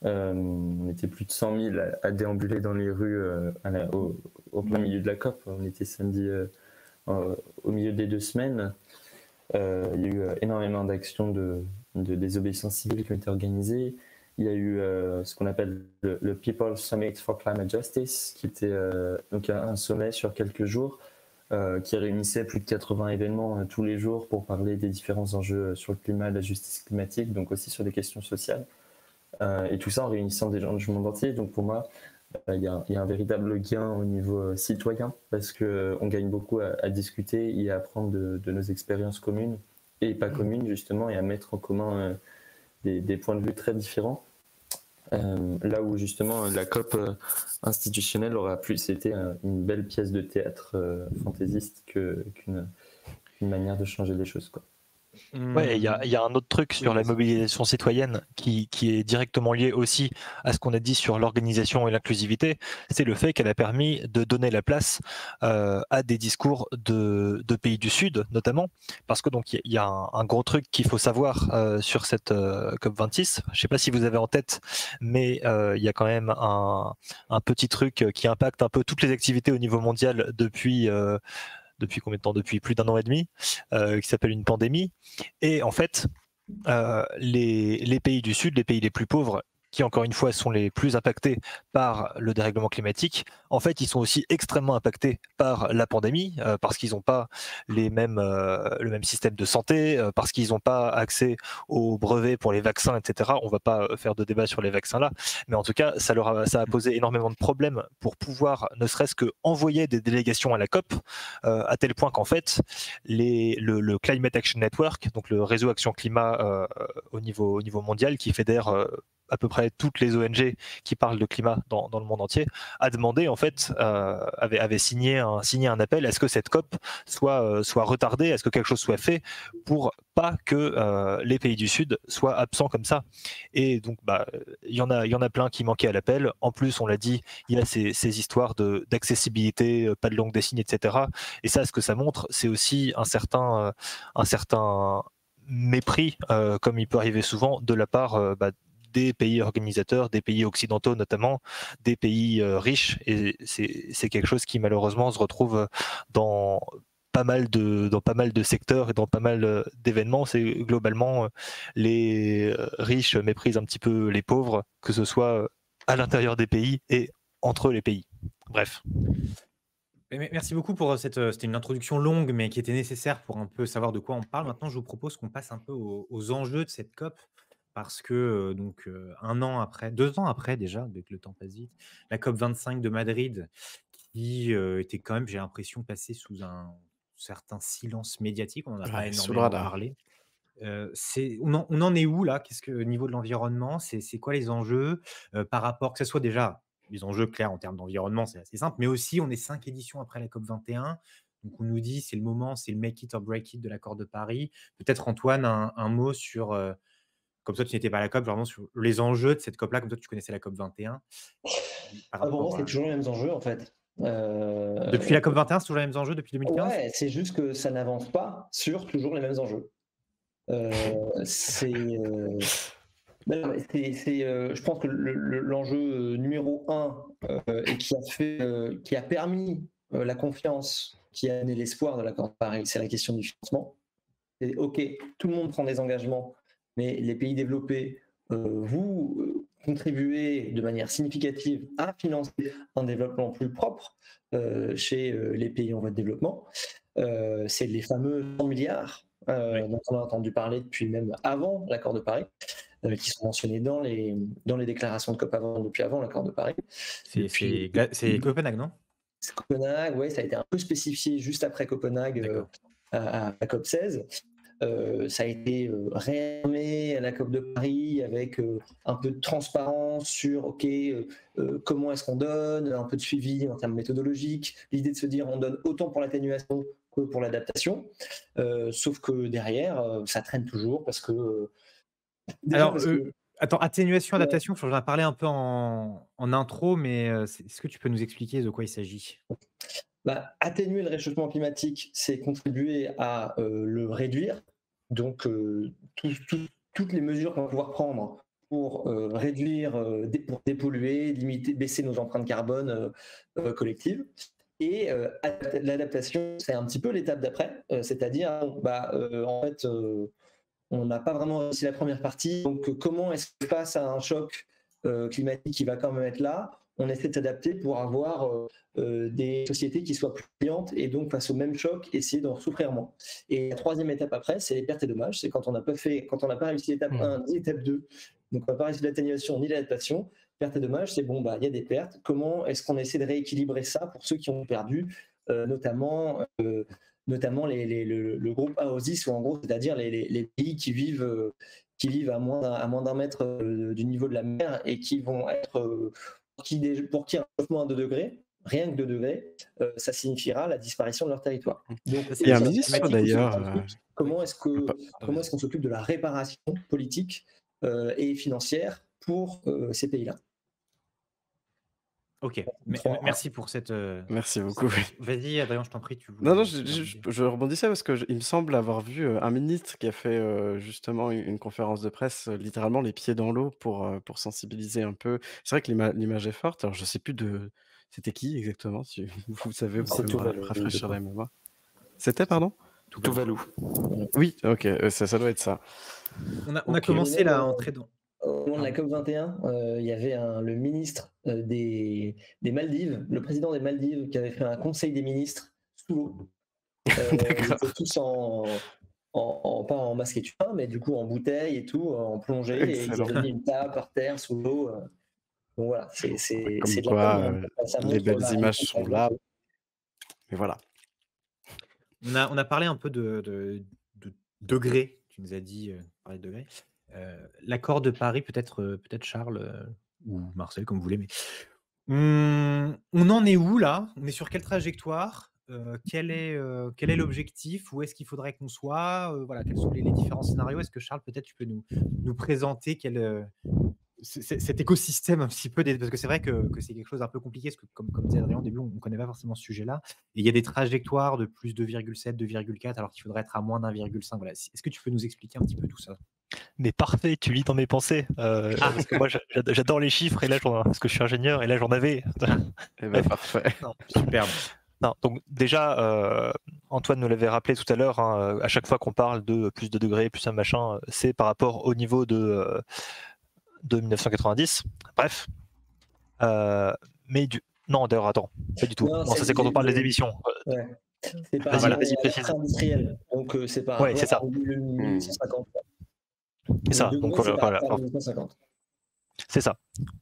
On était plus de 100 000 à déambuler dans les rues au plein milieu de la COP. On était samedi au milieu des 2 semaines. Il y a eu énormément d'actions de désobéissance civile qui ont été organisées. Il y a eu ce qu'on appelle le People Summit for Climate Justice, qui était donc un sommet sur quelques jours qui réunissait plus de 80 événements tous les jours pour parler des différents enjeux sur le climat, la justice climatique, donc aussi sur les questions sociales. Et tout ça en réunissant des gens du monde entier. Donc pour moi, il y a un véritable gain au niveau citoyen, parce qu'on gagne beaucoup à discuter et à apprendre de nos expériences communes, et pas communes justement, et à mettre en commun des points de vue très différents. Là où justement la COP institutionnelle aura plus été une belle pièce de théâtre fantaisiste qu'une manière de changer les choses, quoi. Ouais, il y a un autre truc sur la mobilisation citoyenne qui est directement lié aussi à ce qu'on a dit sur l'organisation et l'inclusivité, c'est le fait qu'elle a permis de donner la place à des discours de pays du Sud, notamment, parce que donc il y a un gros truc qu'il faut savoir sur cette COP26. Je sais pas si vous avez en tête, mais il y a quand même un petit truc qui impacte un peu toutes les activités au niveau mondial depuis combien de temps? Depuis plus d'1 an et demi, qui s'appelle une pandémie. Et en fait, les pays du Sud, les pays les plus pauvres, qui encore une fois sont les plus impactés par le dérèglement climatique, en fait, ils sont aussi extrêmement impactés par la pandémie, parce qu'ils n'ont pas le même système de santé, parce qu'ils n'ont pas accès aux brevets pour les vaccins, etc. On ne va pas faire de débat sur les vaccins là, mais en tout cas, ça a posé énormément de problèmes pour pouvoir ne serait-ce que envoyer des délégations à la COP, à tel point qu'en fait, le Climate Action Network, donc le réseau Action Climat au niveau mondial, qui fédère à peu près toutes les ONG qui parlent de climat dans le monde entier, a demandé, en fait, avait signé un appel à ce que cette COP soit retardée, à ce que quelque chose soit fait pour pas que les pays du Sud soient absents comme ça. Et donc, il y en a plein qui manquaient à l'appel. En plus, on l'a dit, il y a ces histoires d'accessibilité, pas de langue des signes, etc. Et ça, ce que ça montre, c'est aussi un certain mépris, comme il peut arriver souvent, de la part des pays organisateurs, des pays occidentaux notamment, des pays riches, et c'est quelque chose qui malheureusement se retrouve dans pas mal de secteurs et dans pas mal d'événements. C'est globalement les riches méprisent un petit peu les pauvres, que ce soit à l'intérieur des pays et entre les pays. Bref. Merci beaucoup pour c'était une introduction longue, mais qui était nécessaire pour un peu savoir de quoi on parle. Maintenant, je vous propose qu'on passe un peu aux enjeux de cette COP, parce que 1 an après, 2 ans après déjà, dès que le temps passe vite, la COP 25 de Madrid, qui était quand même, j'ai l'impression, passée sous un certain silence médiatique. On n'en a pas Ouais, sous le énormément radar. parlé. On en est où là? Qu'est-ce que au niveau de l'environnement, c'est quoi les enjeux par rapport, que ce soit déjà les enjeux clairs en termes d'environnement, c'est assez simple, mais aussi on est 5 éditions après la COP 21, donc on nous dit c'est le moment, c'est le make it or break it de l'accord de Paris. Peut-être Antoine, un mot sur, comme toi tu n'étais pas à la COP, vraiment sur les enjeux de cette COP là, comme toi tu connaissais la COP 21 par Pour moi, rapport c'est à... toujours les mêmes enjeux, en fait. Depuis la COP 21, c'est toujours les mêmes enjeux depuis 2015? Ouais, c'est juste que ça n'avance pas sur toujours les mêmes enjeux. Je pense que l'enjeu numéro 1 et qui a permis la confiance, qui a amené l'espoir de l'accord de Paris, c'est la question du financement. Et, ok, tout le monde prend des engagements, mais les pays développés, vous contribuez de manière significative à financer un développement plus propre chez les pays en voie de développement. C'est les fameux 100 milliards dont on a entendu parler depuis même avant l'accord de Paris, qui sont mentionnés dans les déclarations de COP depuis avant l'accord de Paris. C'est Copenhague, non? C'est Copenhague, ouais, ça a été un peu spécifié juste après Copenhague à la COP 16. Ça a été réarmé à la COP de Paris avec un peu de transparence sur comment est-ce qu'on donne, un peu de suivi en termes méthodologiques, l'idée de se dire on donne autant pour l'atténuation que pour l'adaptation, sauf que derrière ça traîne toujours parce que... Attends, atténuation, adaptation, j'en ai parlé un peu en intro, mais est-ce que tu peux nous expliquer de quoi il s'agit? Atténuer le réchauffement climatique, c'est contribuer à le réduire. Donc, toutes les mesures qu'on va pouvoir prendre pour réduire, pour dépolluer, limiter, baisser nos empreintes carbone collectives. Et l'adaptation, c'est un petit peu l'étape d'après, c'est-à-dire, en fait, on n'a pas vraiment réussi la première partie. Donc, comment est-ce que face à un choc climatique qui va quand même être là, on essaie de s'adapter pour avoir des sociétés qui soient plus résilientes et donc face au même choc, essayer d'en souffrir moins. Et la troisième étape après, c'est les pertes et dommages. C'est quand on n'a pas réussi l'étape 1 ni l'étape 2, donc on n'a pas réussi l'atténuation ni l'adaptation. Pertes et dommages, c'est bon, il y a des pertes. Comment est-ce qu'on essaie de rééquilibrer ça pour ceux qui ont perdu, notamment le groupe AOSIS, ou en gros, c'est-à-dire les pays qui vivent à moins d'un mètre du niveau de la mer et qui vont être, pour qui un réchauffement à 2 degrés, rien que 2 degrés, ça signifiera la disparition de leur territoire. Donc, Il y a un ministre d'ailleurs. comment est-ce qu'on s'occupe de la réparation politique et financière pour ces pays-là? Ok, merci pour cette. Merci beaucoup. Vas-y, Adrien, je t'en prie. Non, je rebondissais parce que il me semble avoir vu un ministre qui a fait justement une conférence de presse, littéralement les pieds dans l'eau pour sensibiliser un peu. C'est vrai que l'image est forte. Alors, je sais plus c'était qui exactement, si vous savez, vous C'est pouvez me Tuvalu, rafraîchir je la mémoire. C'était, pardon? Tuvalu. Oui, ok, ça doit être ça. On a commencé à entrer dans. Au moment de la COP21, il y avait le ministre des Maldives, le président des Maldives, qui avait fait un conseil des ministres sous l'eau. Ils étaient tous pas en masque et turin, mais du coup en bouteille et tout, en plongée. Excellent. Et ils avaient mis une table par terre sous l'eau. Donc voilà, c'est Comme de quoi, ça les montre belles images sont là. Mais voilà. On a parlé un peu de degrés. Tu nous as dit parler de degrés. L'accord de Paris, peut-être Charles ou Marcel, comme vous voulez, mais on en est où là? On est sur quelle trajectoire? Quel est l'objectif? Où est-ce qu'il faudrait qu'on soit? Voilà, quels sont les différents scénarios? Est-ce que Charles, peut-être tu peux nous présenter cet écosystème un petit peu, parce que c'est vrai que c'est quelque chose d'un peu compliqué, parce que comme disait Adrien au début, on ne connaît pas forcément ce sujet-là. Et il y a des trajectoires de plus 2,7, 2,4, alors qu'il faudrait être à moins d'1,5. Voilà. Est-ce que tu peux nous expliquer un petit peu tout ça? Mais parfait, tu lis dans mes pensées. Parce que moi, j'adore les chiffres, et là, parce que je suis ingénieur, et là, j'en avais. Eh ben, parfait. Non. Superbe. Non, donc déjà, Antoine nous l'avait rappelé tout à l'heure, hein, à chaque fois qu'on parle de plus de degrés, plus un machin, c'est par rapport au niveau de 1990. Bref. Non, d'ailleurs, attends, pas du tout. Non, ça, c'est quand on parle des émissions. Ouais. C'est par Vas-y, rapport précise. industriel. Donc, c'est par rapport c'est ça. à 1950. C'est ça. Donc, voilà. C'est ça.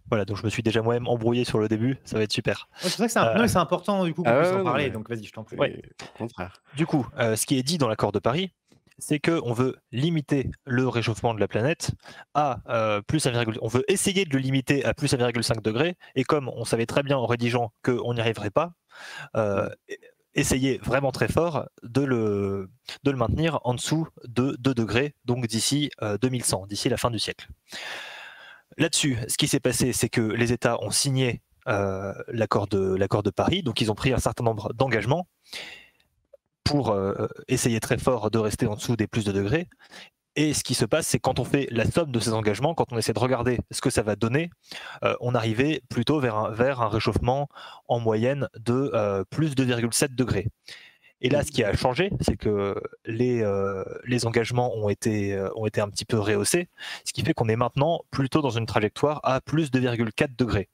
Voilà, donc je me suis déjà moi-même embrouillé sur le début, ça va être super. Ouais, c'est vrai que c'est important du coup qu'on puisse en parler, mais... donc vas-y, je t'en prie. Ouais, au contraire. Du coup, ce qui est dit dans l'accord de Paris, c'est qu'on veut limiter le réchauffement de la planète à on veut essayer de le limiter à plus 1,5 degré, et comme on savait très bien en rédigeant qu'on n'y arriverait pas, essayer vraiment très fort de le maintenir en dessous de 2 degrés, donc d'ici 2100, d'ici la fin du siècle. Là-dessus, ce qui s'est passé, c'est que les États ont signé l'accord de Paris, donc ils ont pris un certain nombre d'engagements pour essayer très fort de rester en dessous des plus de degrés. Et ce qui se passe, c'est quand on fait la somme de ces engagements, quand on essaie de regarder ce que ça va donner, on arrivait plutôt vers un réchauffement en moyenne de plus 2,7 degrés. Et là, ce qui a changé, c'est que les engagements ont été un petit peu rehaussés, ce qui fait qu'on est maintenant plutôt dans une trajectoire à plus 2,4 degrés.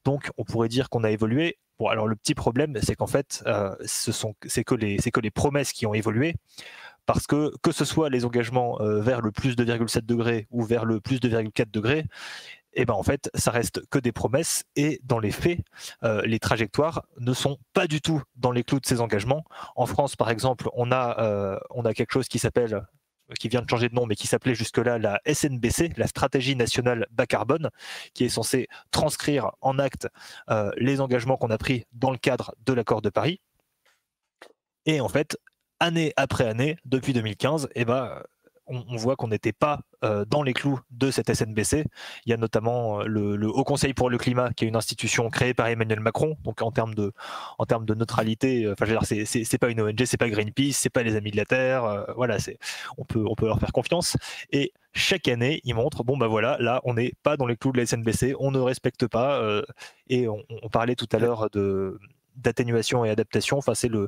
Donc, on pourrait dire qu'on a évolué. Bon, alors le petit problème, c'est qu'en fait, c'est que les promesses qui ont évolué, parce que ce soit les engagements vers le plus 2,7 degrés ou vers le plus 2,4 degrés, et ben en fait, ça reste que des promesses, et dans les faits, les trajectoires ne sont pas du tout dans les clous de ces engagements. En France, par exemple, on a quelque chose qui vient de changer de nom, mais qui s'appelait jusque-là la SNBC, la Stratégie nationale bas carbone, qui est censée transcrire en acte les engagements qu'on a pris dans le cadre de l'accord de Paris. Et en fait, année après année, depuis 2015, on voit qu'on n'était pas dans les clous de cette SNBC. Il y a notamment le Haut Conseil pour le climat, qui est une institution créée par Emmanuel Macron. Donc en termes de neutralité, enfin, je veux dire, c'est pas une ONG, c'est pas Greenpeace, c'est pas les Amis de la Terre. Voilà, on peut leur faire confiance. Et chaque année, ils montrent, bon ben voilà, là on n'est pas dans les clous de la SNBC, on ne respecte pas. Et on parlait tout à l'heure d'atténuation et adaptation. Enfin, c'est le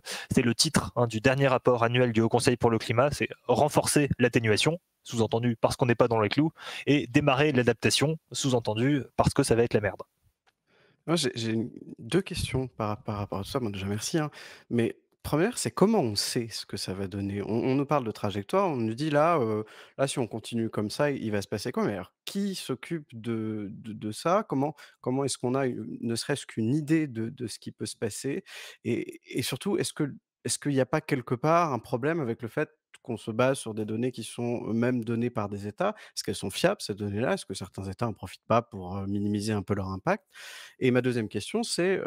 titre du dernier rapport annuel du Haut Conseil pour le climat, c'est renforcer l'atténuation, sous-entendu parce qu'on n'est pas dans les clous, et démarrer l'adaptation, sous-entendu parce que ça va être la merde. Moi, j'ai 2 questions par rapport à tout ça. Bon, déjà merci, hein, mais première, c'est comment on sait ce que ça va donner? On nous parle de trajectoire, on nous dit là, là, si on continue comme ça, il va se passer quoi? Mais alors qui s'occupe de ça? Comment est-ce qu'on a ne serait-ce qu'une idée de ce qui peut se passer? Et surtout, est-ce qu'il n'y a pas quelque part un problème avec le fait qu'on se base sur des données qui sont eux-mêmes données par des États? Est-ce qu'elles sont fiables ces données-là? Est-ce que certains États en profitent pas pour, minimiser un peu leur impact? Et ma deuxième question, c'est,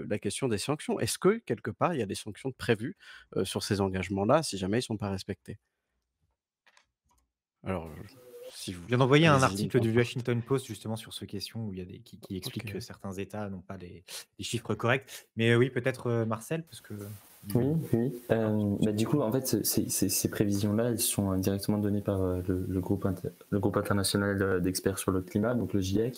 la question des sanctions. Est-ce que quelque part, il y a des sanctions prévues, sur ces engagements-là, si jamais ils sont pas respectés? Alors, si vous Je viens d'envoyer un allez-y, article du Washington Post justement sur ces questions où il y a des qui explique que OK. certains États n'ont pas les chiffres corrects. Mais oui, peut-être, Marcel, parce que Oui, oui. Bah, du coup, en fait, ces prévisions-là, elles sont directement données par le groupe international d'experts sur le climat, donc le GIEC,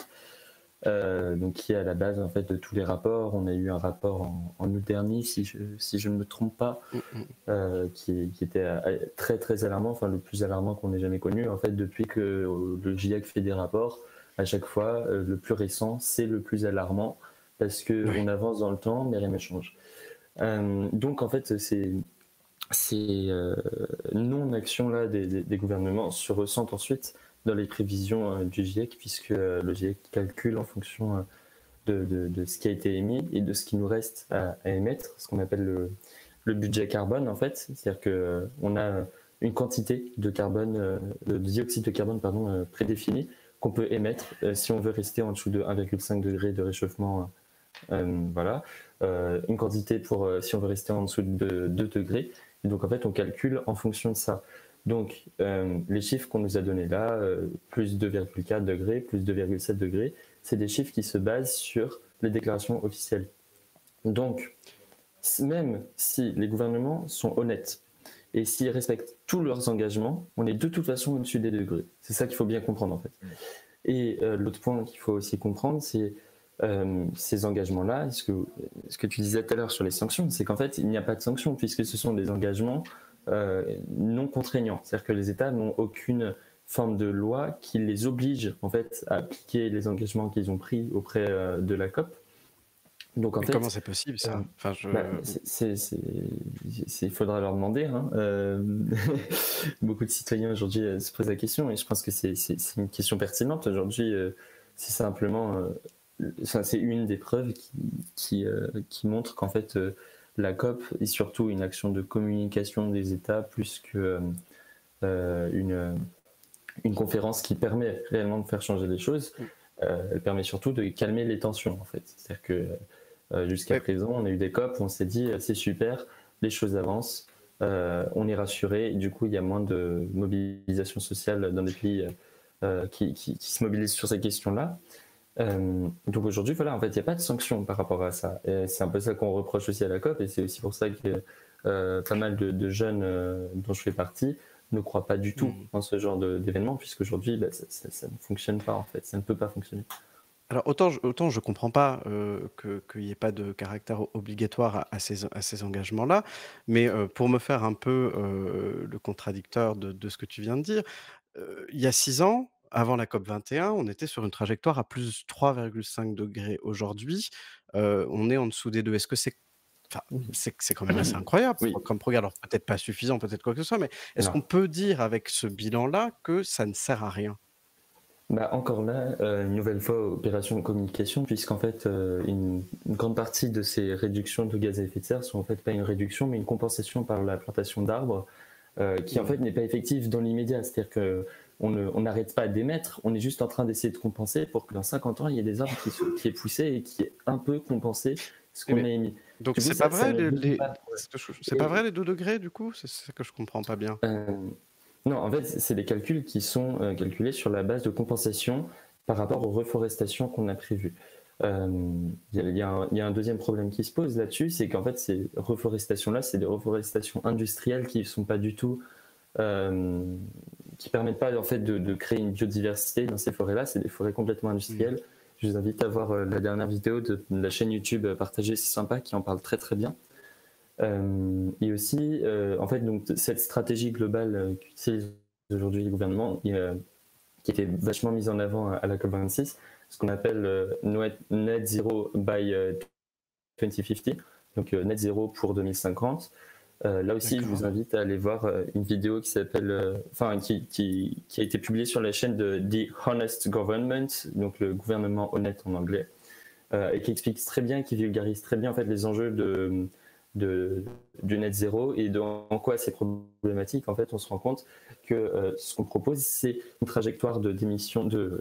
donc qui est à la base en fait de tous les rapports. On a eu un rapport en août dernier, si je ne me trompe pas, Mmh mh. qui était très très alarmant, enfin le plus alarmant qu'on ait jamais connu. En fait, depuis que le GIEC fait des rapports, à chaque fois, le plus récent, c'est le plus alarmant parce que Ouais. on avance dans le temps, mais rien ne change. Donc en fait, ces non-actions-là des gouvernements se ressentent ensuite dans les prévisions du GIEC, puisque le GIEC calcule en fonction de ce qui a été émis et de ce qui nous reste à émettre, ce qu'on appelle le budget carbone en fait. C'est-à-dire qu'on a une quantité de carbone, de dioxyde de carbone pardon, prédéfinie qu'on peut émettre si on veut rester en dessous de 1,5 degré de réchauffement. Voilà, une quantité pour si on veut rester en dessous de 2 degrés. Et donc en fait, on calcule en fonction de ça. Donc les chiffres qu'on nous a donnés là, plus 2,4 degrés, plus 2,7 degrés, c'est des chiffres qui se basent sur les déclarations officielles. Donc, même si les gouvernements sont honnêtes et s'ils respectent tous leurs engagements, on est de toute façon au-dessus des degrés. C'est ça qu'il faut bien comprendre en fait. Et l'autre point qu'il faut aussi comprendre, c'est ces engagements-là, ce que tu disais tout à l'heure sur les sanctions, c'est qu'en fait, il n'y a pas de sanctions puisque ce sont des engagements non contraignants. C'est-à-dire que les États n'ont aucune forme de loi qui les oblige en fait à appliquer les engagements qu'ils ont pris auprès de la COP. Donc en Mais comment fait, c'est possible ça? Enfin, bah, il faudra leur demander. Hein. Beaucoup de citoyens aujourd'hui se posent la question et je pense que c'est une question pertinente aujourd'hui. C'est simplement, c'est une des preuves qui montre qu'en fait la COP est surtout une action de communication des États plus que une conférence qui permet réellement de faire changer les choses. Mmh. Elle permet surtout de calmer les tensions en fait. C'est-à-dire que jusqu'à Ouais. présent, on a eu des COP où on s'est dit c'est super, les choses avancent, on est rassuré. Du coup, il y a moins de mobilisation sociale dans les pays qui se mobilisent sur ces questions-là. Donc aujourd'hui, voilà, en fait, il n'y a pas de sanctions par rapport à ça. Et c'est un peu ça qu'on reproche aussi à la COP, et c'est aussi pour ça que pas mal de jeunes dont je fais partie ne croient pas du tout Mmh. dans ce genre d'événement, puisqu'aujourd'hui, bah, ça ne fonctionne pas en fait, ça ne peut pas fonctionner. Alors autant je comprends pas, qu'il y ait pas de caractère obligatoire à ces engagements-là, mais, pour me faire un peu, le contradicteur de ce que tu viens de dire, il y a 6 ans, avant la COP 21, on était sur une trajectoire à plus 3,5 degrés. Aujourd'hui, on est en dessous des 2. Est-ce que enfin, c'est quand même assez incroyable Oui, comme progrès. Alors peut-être pas suffisant, peut-être quoi que ce soit, mais est-ce qu'on non. peut dire avec ce bilan-là que ça ne sert à rien? Bah encore là, une nouvelle fois, opération de communication, puisqu'en fait, une grande partie de ces réductions de gaz à effet de serre sont en fait pas une réduction, mais une compensation par la plantation d'arbres, qui en fait Mmh. n'est pas effective dans l'immédiat. C'est-à-dire que on n'arrête pas d'émettre, on est juste en train d'essayer de compenser pour que dans 50 ans, il y ait des arbres qui aient poussé et qui aient un peu compensé ce Oui, qu'on a mais émis. donc Du coup, c'est pas ça vrai ne résout pas. c'est pas vrai les 2 degrés du coup? C'est ça que je comprends pas bien. Non, en fait, c'est des calculs qui sont calculés sur la base de compensation par rapport aux reforestations qu'on a prévues. Il y a un deuxième problème qui se pose là-dessus, c'est qu'en fait, ces reforestations-là, c'est des reforestations industrielles qui sont pas du tout, qui permettent pas en fait de créer une biodiversité dans ces forêts-là. C'est des forêts complètement Mmh. industrielles. Je vous invite à voir la dernière vidéo de la chaîne YouTube partagée, c'est sympa, qui en parle très très bien. Et aussi, en fait, donc, cette stratégie globale qu'utilisent aujourd'hui les gouvernements, qui était vachement mise en avant à la COP26, ce qu'on appelle Net Zero by 2050, donc Net Zero pour 2050. Là aussi, je vous invite à aller voir une vidéo qui s'appelle, qui a été publiée sur la chaîne de The Honest Government, donc le gouvernement honnête en anglais, et qui explique très bien, qui vulgarise très bien en fait les enjeux du net zéro et en quoi c'est problématique. En fait, on se rend compte que ce qu'on propose, c'est une trajectoire de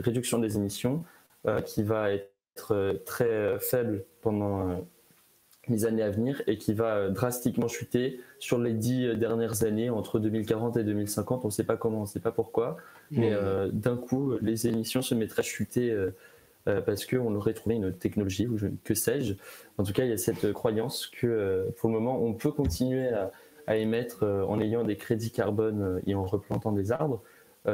réduction des émissions qui va être très faible pendant les années à venir et qui va drastiquement chuter sur les 10 dernières années, entre 2040 et 2050. On ne sait pas comment, on ne sait pas pourquoi, mais d'un coup, les émissions se mettraient à chuter parce qu'on aurait trouvé une technologie, ou que sais-je. En tout cas, il y a cette croyance que pour le moment, on peut continuer à émettre en ayant des crédits carbone et en replantant des arbres,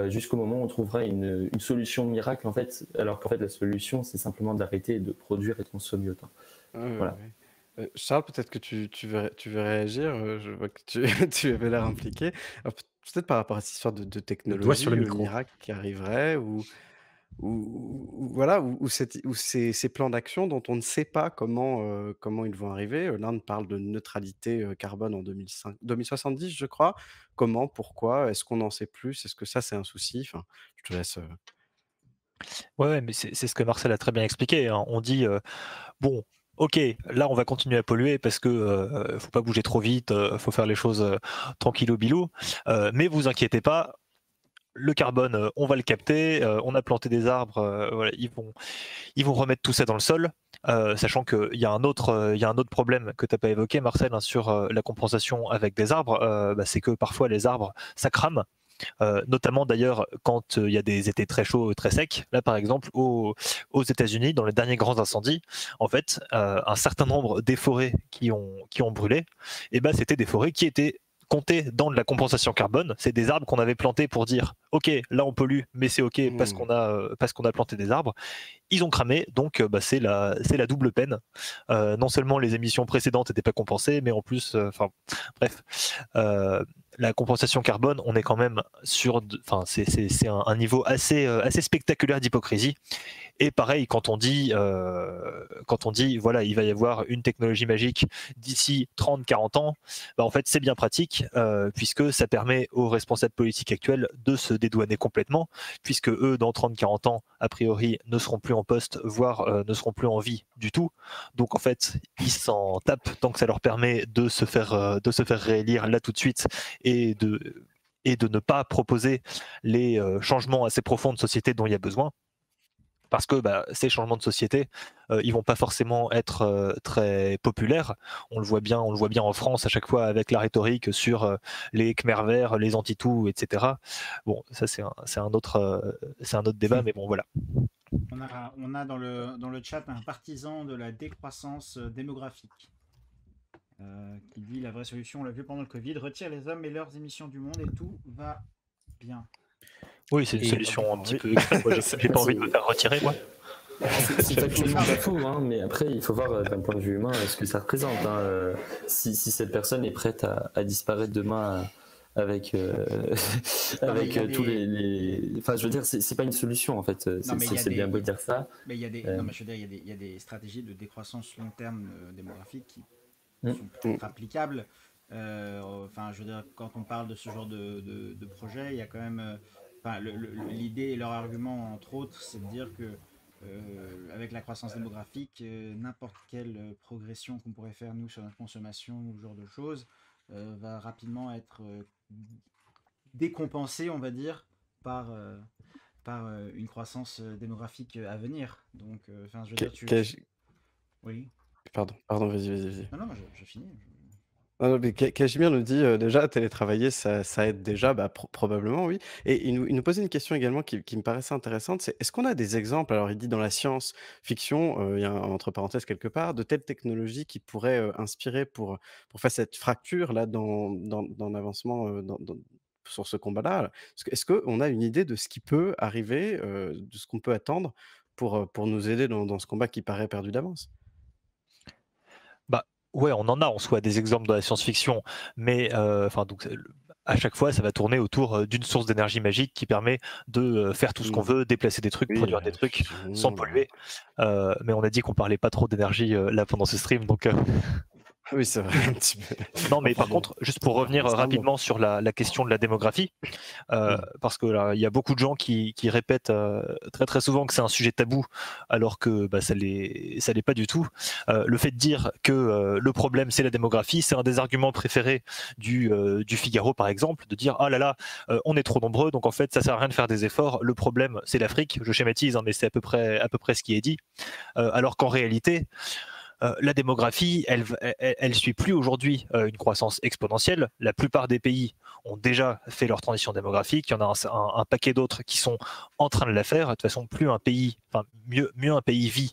jusqu'au moment où on trouvera une solution miracle, en fait, alors qu'en fait, la solution, c'est simplement d'arrêter de produire et de consommer autant. Voilà. Charles, peut-être que tu veux réagir. Je vois que tu avais l'air impliqué. Alors, peut-être par rapport à cette histoire de Doigt technologie, sur le le micro. miracle qui arriverait, voilà, ou ces plans d'action dont on ne sait pas comment ils vont arriver. L'Inde parle de neutralité carbone en 2070, je crois. Comment, pourquoi, est-ce qu'on en sait plus? Est-ce que ça, c'est un souci? Enfin, je te laisse. Ouais, mais c'est ce que Marcel a très bien expliqué, hein. On dit, bon, ok, là on va continuer à polluer parce que faut pas bouger trop vite, faut faire les choses tranquillo bilou, mais vous inquiétez pas, le carbone, on va le capter, on a planté des arbres, voilà, ils vont remettre tout ça dans le sol, sachant qu'il y a un autre problème que tu n'as pas évoqué, Marcel, hein, sur la compensation avec des arbres, c'est que parfois les arbres, ça crame. Notamment d'ailleurs quand il y a des étés très chauds, très secs. Là, par exemple, aux États-Unis, dans les derniers grands incendies, en fait, un certain nombre des forêts qui ont brûlé, et ben, c'était des forêts qui étaient comptées dans de la compensation carbone. C'est des arbres qu'on avait plantés pour dire, ok, là on pollue, mais c'est ok parce qu'on a planté des arbres. Ils ont cramé, donc c'est la double peine. Non seulement les émissions précédentes n'étaient pas compensées, mais en plus, bref, la compensation carbone, on est quand même sur, c'est un niveau assez spectaculaire d'hypocrisie. Et pareil, quand on dit, voilà, il va y avoir une technologie magique d'ici 30-40 ans, en fait, c'est bien pratique, puisque ça permet aux responsables politiques actuels de se dédouaner complètement, puisque eux, dans 30-40 ans, a priori, ne seront plus en poste, voire ne seront plus en vie du tout. Donc, en fait, ils s'en tapent tant que ça leur permet de se faire réélire là tout de suite et de ne pas proposer les changements assez profonds de société dont il y a besoin. Parce que ces changements de société, ils vont pas forcément être très populaires. On le voit bien en France à chaque fois avec la rhétorique sur les Khmers verts, les anti-tout, etc. Bon, ça c'est un autre débat, mais bon voilà. On a dans le chat un partisan de la décroissance démographique qui dit la vraie solution, on l'a vu pendant le Covid, retire les hommes et leurs émissions du monde et tout va bien. Oui, c'est une solution un petit peu extrême. J'ai pas envie de me faire retirer, moi. C'est factuellement pas faux, hein, mais après, il faut voir d'un point de vue humain ce que ça représente. Hein. Si cette personne est prête à disparaître demain avec tous les. Enfin, je veux dire, c'est pas une solution en fait. C'est bien beau de dire ça. Mais il y a il y a des stratégies de décroissance long terme démographique qui sont peut-être applicables. Enfin, je veux dire, quand on parle de ce genre de projet, il y a quand même. L'idée et leur argument, entre autres, c'est de dire que avec la croissance démographique, n'importe quelle progression qu'on pourrait faire, nous, sur notre consommation ou ce genre de choses, va rapidement être décompensée, on va dire, par une croissance démographique à venir. Donc, je veux dire, Oui. Pardon, vas-y. Non, je finis. Non, mais Cachemire nous dit déjà télétravailler ça aide déjà, probablement oui, et il nous posait une question également qui me paraissait intéressante, c'est est-ce qu'on a des exemples? Alors il dit dans la science-fiction, il y a entre parenthèses quelque part, de telles technologies qui pourraient inspirer pour faire cette fracture là dans l'avancement, sur ce combat-là. Est-ce qu'on a une idée de ce qui peut arriver, de ce qu'on peut attendre pour nous aider dans ce combat qui paraît perdu d'avance? Ouais, on en a en soi des exemples dans la science-fiction, mais à chaque fois, ça va tourner autour d'une source d'énergie magique qui permet de faire tout ce qu'on veut, déplacer des trucs, Oui, produire la des trucs fusion, sans polluer. Mais on a dit qu'on parlait pas trop d'énergie là pendant ce stream, donc Oui, c'est vrai, un petit peu. non, mais par Pardon. contre, juste pour revenir C'est un rapidement sur la question de la démographie, parce que là, il y a beaucoup de gens qui répètent très très souvent que c'est un sujet tabou, alors que ça l'est pas du tout. Le fait de dire que le problème c'est la démographie, c'est un des arguments préférés du Figaro par exemple, de dire ah là là, on est trop nombreux, donc en fait ça sert à rien de faire des efforts. Le problème c'est l'Afrique. Je schématise, hein, mais c'est à peu près ce qui est dit. Alors qu'en réalité, la démographie, elle suit plus aujourd'hui une croissance exponentielle. La plupart des pays ont déjà fait leur transition démographique. Il y en a un paquet d'autres qui sont en train de la faire. De toute façon, plus un pays, enfin mieux un pays vit,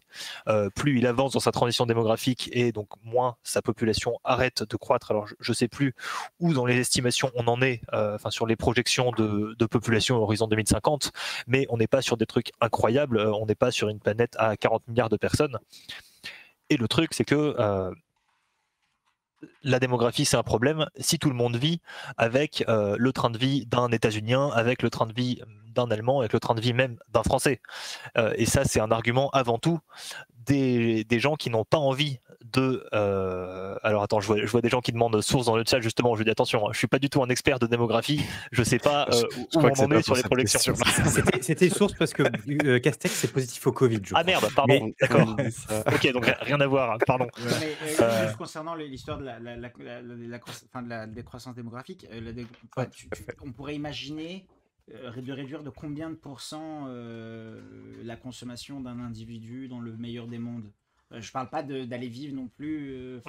plus il avance dans sa transition démographique et donc moins sa population arrête de croître. Alors je ne sais plus où dans les estimations on en est, sur les projections de population à horizon 2050, mais on n'est pas sur des trucs incroyables. On n'est pas sur une planète à 40 milliards de personnes. Et le truc, c'est que la démographie, c'est un problème si tout le monde vit avec le train de vie d'un États-Unien, avec le train de vie d'un Allemand, avec le train de vie même d'un Français. Et ça, c'est un argument avant tout des gens qui n'ont pas envie de... Alors attends, je vois des gens qui demandent source dans le chat, justement. Je dis attention, je suis pas du tout un expert de démographie, je sais pas où on en est sur les projections. C'était source parce que Castex c'est positif au Covid. Ah merde, pardon, d'accord. Ok, donc rien à voir, pardon. Juste concernant l'histoire de la décroissance démographique, on pourrait imaginer de réduire de combien de pourcents la consommation d'un individu dans le meilleur des mondes. Je parle pas d'aller vivre non plus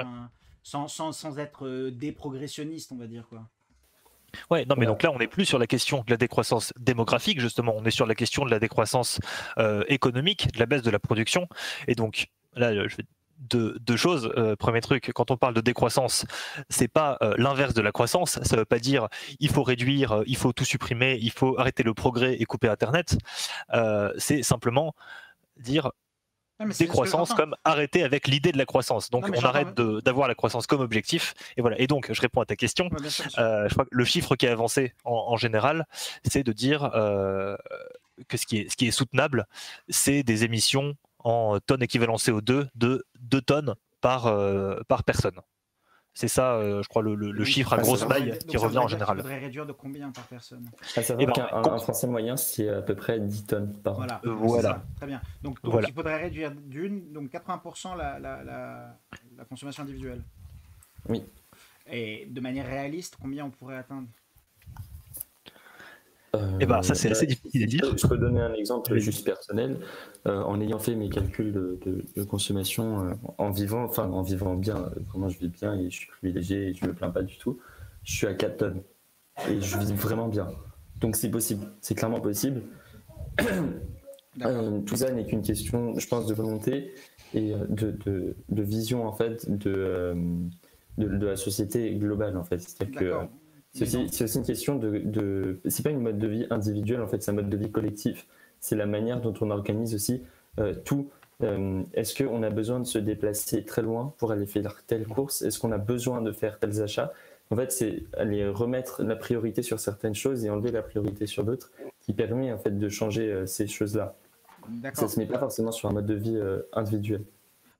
sans être déprogressionniste, on va dire, quoi. Ouais, non, mais donc là, on n'est plus sur la question de la décroissance démographique, justement, on est sur la question de la décroissance économique, de la baisse de la production. Et donc, là, je vais deux choses. Premier truc, quand on parle de décroissance, c'est pas l'inverse de la croissance. Ça veut pas dire il faut réduire, il faut tout supprimer, il faut arrêter le progrès et couper Internet. C'est simplement dire décroissance comme arrêter avec l'idée de la croissance. Donc on arrête d'avoir la croissance comme objectif. Et voilà. Et donc je réponds à ta question. Ouais, sûr. Je crois que le chiffre qui est avancé en général, c'est de dire que ce qui est soutenable, c'est des émissions en tonnes équivalent CO2 de 2 tonnes par personne. C'est ça, je crois, le chiffre à grosse maille qui revient en général. Il faudrait réduire de combien par personne? À savoir qu'un Français moyen, c'est à peu près 10 tonnes par an. Voilà. Très bien. Donc voilà. Il faudrait réduire donc 80% la consommation individuelle. Oui. Et de manière réaliste, combien on pourrait atteindre? Ça c'est assez difficile à dire. Je peux donner un exemple juste personnel. En ayant fait mes calculs de consommation en vivant bien, vraiment je vis bien et je suis privilégié et je me plains pas du tout, je suis à 4 tonnes et je vis vraiment bien. Donc c'est possible, c'est clairement possible. Tout ça n'est qu'une question, je pense, de volonté et de vision en fait de la société globale en fait. C'est-à-dire que c'est aussi une question c'est pas une mode de vie individuelle en fait, c'est un mode de vie collectif. C'est la manière dont on organise aussi tout. Est-ce qu'on a besoin de se déplacer très loin pour aller faire telle course? Est-ce qu'on a besoin de faire tels achats? En fait, c'est aller remettre la priorité sur certaines choses et enlever la priorité sur d'autres qui permet en fait de changer ces choses-là. Ça se met pas forcément sur un mode de vie individuel.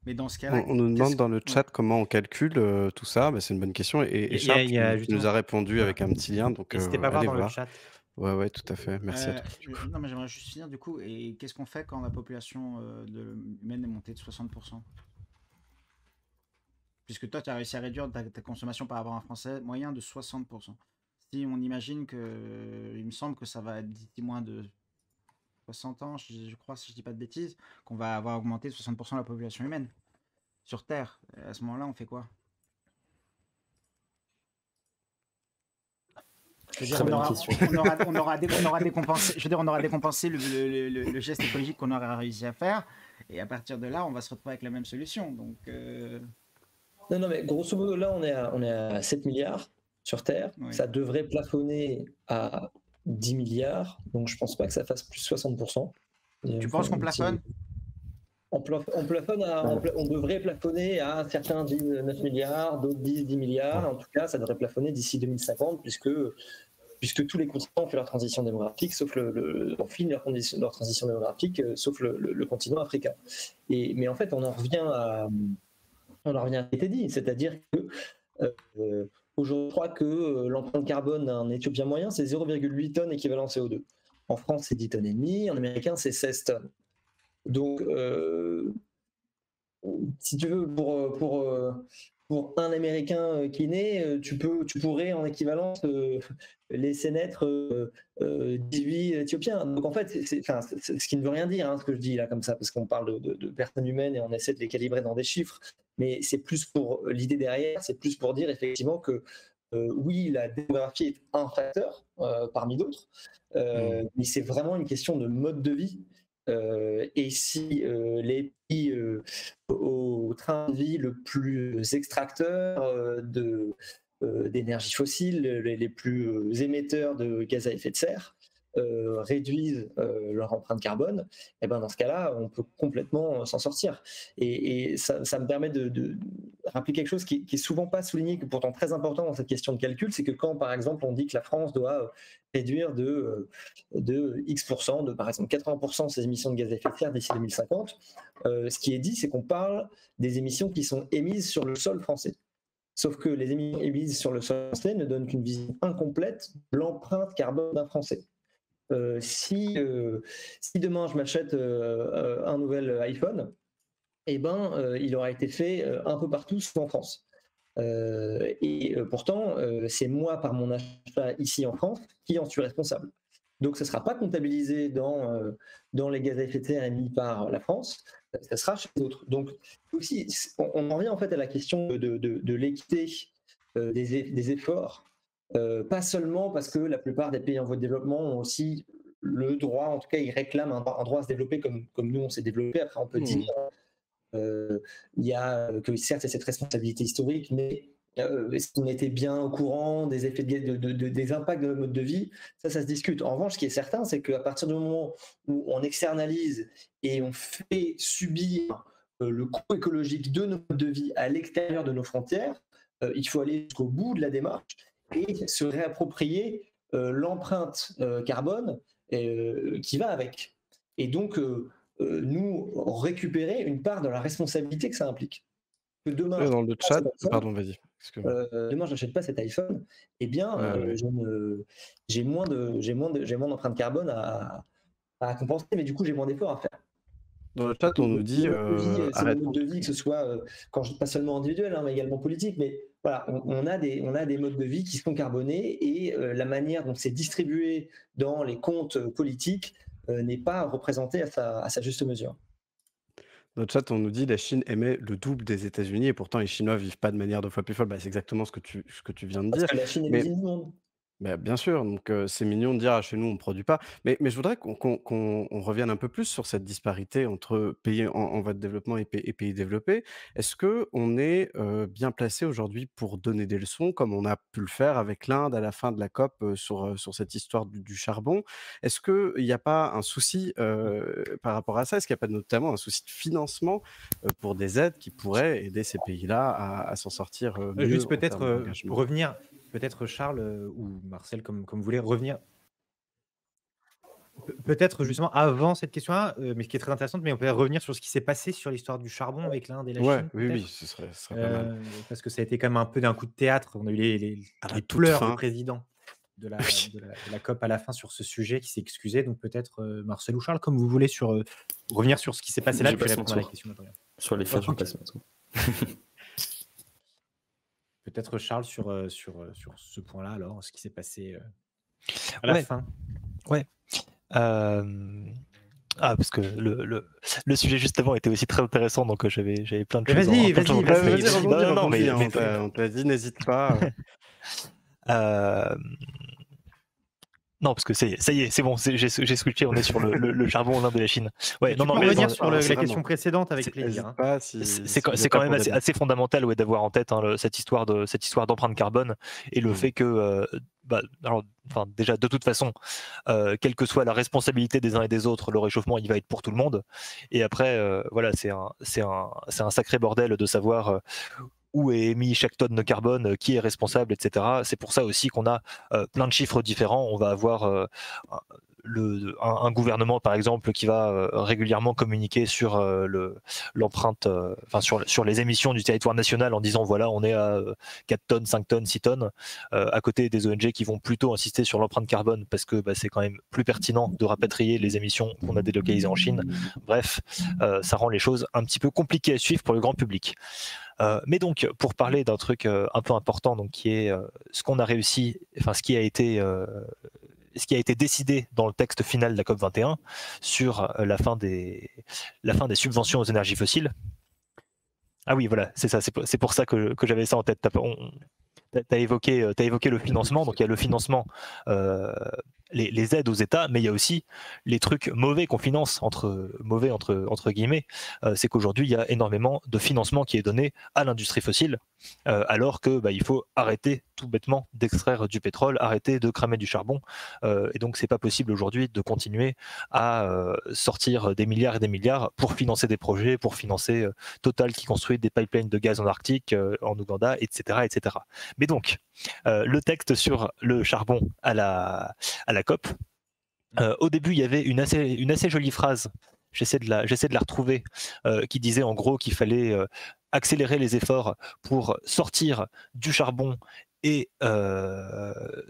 Mais dans ce cas-là, on nous demande dans le chat comment on calcule tout ça. C'est une bonne question. Et Charles tu nous a répondu avec un petit lien. Donc, n'hésitez pas à voir dans le chat. Ouais, tout à fait. Merci à toi. Non, mais j'aimerais juste finir du coup. Et qu'est-ce qu'on fait quand la population humaine est montée de 60%? Puisque toi, tu as réussi à réduire ta consommation par rapport à un Français moyen de 60%. Si on imagine que, il me semble que ça va être d'ici moins de 60 ans, je crois, si je dis pas de bêtises, qu'on va avoir augmenté de 60% la population humaine sur Terre. Et à ce moment-là, on fait quoi? On aura décompensé. Je veux dire, on aura décompensé le geste écologique qu'on aura réussi à faire, et à partir de là, on va se retrouver avec la même solution. Donc, non, mais grosso modo, là, on est à 7 milliards sur Terre. Oui. Ça devrait plafonner à 10 milliards, donc je pense pas que ça fasse plus 60%. Tu penses qu'on plafonne? On devrait plafonner à certains disent 9 milliards, d'autres disent 10 milliards. En tout cas, ça devrait plafonner d'ici 2050, puisque tous les continents ont fait leur transition démographique, sauf ont fini leur transition démographique, sauf le continent africain. Mais en fait, on en revient à ce qui était dit, c'est-à-dire que aujourd'hui, je crois que l'empreinte carbone d'un Éthiopien moyen, c'est 0,8 tonnes équivalent CO2. En France, c'est 10 tonnes et demie, en américain, c'est 16 tonnes. Donc, si tu veux, pour un Américain qui est né, tu pourrais en équivalence laisser naître 18 Éthiopiens. Donc en fait, ce qui ne veut rien dire, hein, ce que je dis là comme ça, parce qu'on parle de personnes humaines et on essaie de les calibrer dans des chiffres, mais c'est plus pour l'idée derrière, c'est plus pour dire effectivement que oui, la démographie est un facteur parmi d'autres, mais c'est vraiment une question de mode de vie. Et si les pays au train de vie le plus extracteur d'énergie fossile, les plus émetteurs de gaz à effet de serre, réduisent leur empreinte carbone, et ben dans ce cas-là, on peut complètement s'en sortir. Et ça me permet de rappeler quelque chose qui est souvent pas souligné, que pourtant très important dans cette question de calcul, c'est que quand, par exemple, on dit que la France doit réduire de X%, de par exemple 80% ses émissions de gaz à effet de serre d'ici 2050, ce qui est dit, c'est qu'on parle des émissions qui sont émises sur le sol français. Sauf que les émissions émises sur le sol français ne donnent qu'une vision incomplète de l'empreinte carbone d'un Français. Si demain je m'achète un nouvel iPhone, eh ben, il aura été fait un peu partout sauf en France. Pourtant, c'est moi, par mon achat ici en France, qui en suis responsable. Donc, ce ne sera pas comptabilisé dans les gaz à effet de serre émis par la France, ça sera chez les autres. Donc, aussi, on en revient en fait à la question de l'équité des efforts. Pas seulement parce que la plupart des pays en voie de développement ont aussi le droit, en tout cas ils réclament un droit à se développer comme nous on s'est développé. Après on peut dire il y a que certes c'est cette responsabilité historique, mais est-ce qu'on était bien au courant des effets des impacts de notre mode de vie, ça se discute. En revanche, ce qui est certain, c'est qu'à partir du moment où on externalise et on fait subir le coût écologique de nos modes de vie à l'extérieur de nos frontières, il faut aller jusqu'au bout de la démarche et se réapproprier l'empreinte carbone qui va avec. Et donc, nous récupérer une part de la responsabilité que ça implique. Que demain, dans le chat, pardon, vas-y. Demain, je n'achète pas cet iPhone, eh bien, j'ai moins d'empreinte carbone à compenser, mais du coup, j'ai moins d'efforts à faire. Dans le chat, on nous dit... c'est le mode de vie, que ce soit pas seulement individuel, hein, mais également politique, mais voilà, on a des modes de vie qui sont carbonés et la manière dont c'est distribué dans les comptes politiques n'est pas représentée à sa juste mesure. Dans le chat, on nous dit la Chine émet le double des États-Unis et pourtant les Chinois vivent pas de manière 2 fois plus folle. Bah, c'est exactement ce que tu viens de dire. Parce que la Chine est l'usine du monde. Bah, bien sûr, donc c'est mignon de dire: «Ah, chez nous, on ne produit pas». Mais je voudrais qu'on revienne un peu plus sur cette disparité entre pays en voie de développement et pays développés. Est-ce qu'on est bien placé aujourd'hui pour donner des leçons, comme on a pu le faire avec l'Inde à la fin de la COP sur cette histoire du charbon? Est-ce qu'il n'y a pas un souci par rapport à ça? Est-ce qu'il n'y a pas notamment un souci de financement pour des aides qui pourraient aider ces pays-là à s'en sortir mieux Juste en peut-être termes d'engagement? pour revenir, peut-être Charles ou Marcel, comme vous voulez, revenir. Peut-être justement avant cette question-là, mais qui est très intéressante, mais on peut revenir sur ce qui s'est passé sur l'histoire du charbon avec l'Inde et la Chine. Oui, ce serait pas mal. Parce que ça a été quand même un peu d'un coup de théâtre. On a eu les pleurs du président de la COP à la fin sur ce sujet qui s'est excusé. Donc peut-être Marcel ou Charles, comme vous voulez, revenir sur ce qui s'est passé là, puis répondre à la question d'Adrien. Sur les faits, je passe mon tour. Peut-être Charles sur ce point-là, alors, ce qui s'est passé à la fin. Ouais. Parce que le sujet juste avant était aussi très intéressant, donc j'avais plein de choses. Vas-y, on t'a dit, n'hésite pas. Non, parce que ça y est, c'est bon, j'ai switché, on est sur le charbon l'Inde de la Chine. Ouais, Tu non, peux mais revenir sur la vraiment. question précédente avec C'est- plaisir. Hein. Pas si, c'est si vous êtes quand pas même pour débattre. assez fondamental d'avoir en tête cette histoire d'empreinte carbone et le fait que, alors, enfin, déjà, de toute façon, quelle que soit la responsabilité des uns et des autres, le réchauffement, il va être pour tout le monde. Et après, voilà, c'est un sacré bordel de savoir où est émis chaque tonne de carbone, qui est responsable, etc. C'est pour ça aussi qu'on a plein de chiffres différents. On va avoir un gouvernement, par exemple, qui va régulièrement communiquer sur l'empreinte, sur les émissions du territoire national en disant voilà, on est à 4 tonnes, 5 tonnes, 6 tonnes, à côté des ONG qui vont plutôt insister sur l'empreinte carbone parce que c'est quand même plus pertinent de rapatrier les émissions qu'on a délocalisées en Chine. Bref, ça rend les choses un petit peu compliquées à suivre pour le grand public. Mais donc, pour parler d'un truc un peu important, donc qui est ce qu'on a réussi, enfin ce qui a été décidé dans le texte final de la COP 21 sur la fin des subventions aux énergies fossiles. Ah oui, voilà, c'est ça, c'est pour ça que j'avais ça en tête. T'as évoqué le financement, donc il y a le financement, les aides aux États, mais il y a aussi les trucs mauvais qu'on finance, entre guillemets. C'est qu'aujourd'hui, il y a énormément de financement qui est donné à l'industrie fossile, alors que il faut arrêter tout bêtement d'extraire du pétrole, arrêter de cramer du charbon, et donc c'est pas possible aujourd'hui de continuer à sortir des milliards et des milliards pour financer des projets, pour financer Total qui construit des pipelines de gaz en Arctique, en Ouganda, etc., etc. Mais donc, le texte sur le charbon à la COP, au début, il y avait une assez jolie phrase, j'essaie de la retrouver, qui disait en gros qu'il fallait accélérer les efforts pour sortir du charbon et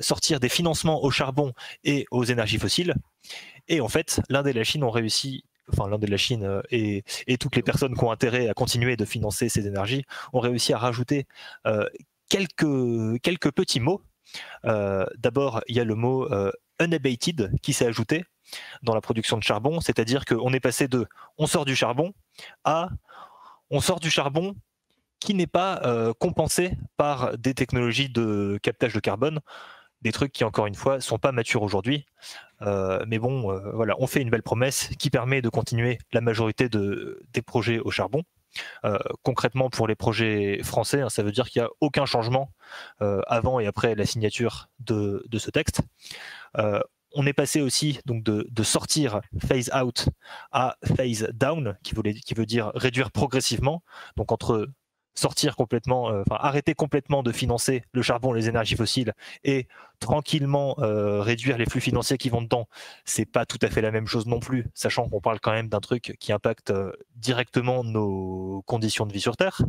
sortir des financements au charbon et aux énergies fossiles. Et en fait, l'Inde et la Chine ont réussi, enfin l'Inde et la Chine et toutes les personnes qui ont intérêt à continuer de financer ces énergies ont réussi à rajouter quelques petits mots. D'abord, il y a le mot unabated qui s'est ajouté dans la production de charbon, c'est-à-dire qu'on est passé de on sort du charbon à on sort du charbon qui n'est pas compensé par des technologies de captage de carbone, des trucs qui, encore une fois, sont pas matures aujourd'hui. Mais bon, voilà, on fait une belle promesse qui permet de continuer la majorité des projets au charbon. Concrètement, pour les projets français, hein, ça veut dire qu'il n'y a aucun changement avant et après la signature de ce texte. On est passé aussi donc de sortir phase out à phase down, qui veut dire réduire progressivement. Donc entre sortir complètement, arrêter complètement de financer le charbon, les énergies fossiles et tranquillement réduire les flux financiers qui vont dedans, c'est pas tout à fait la même chose non plus, sachant qu'on parle quand même d'un truc qui impacte directement nos conditions de vie sur Terre.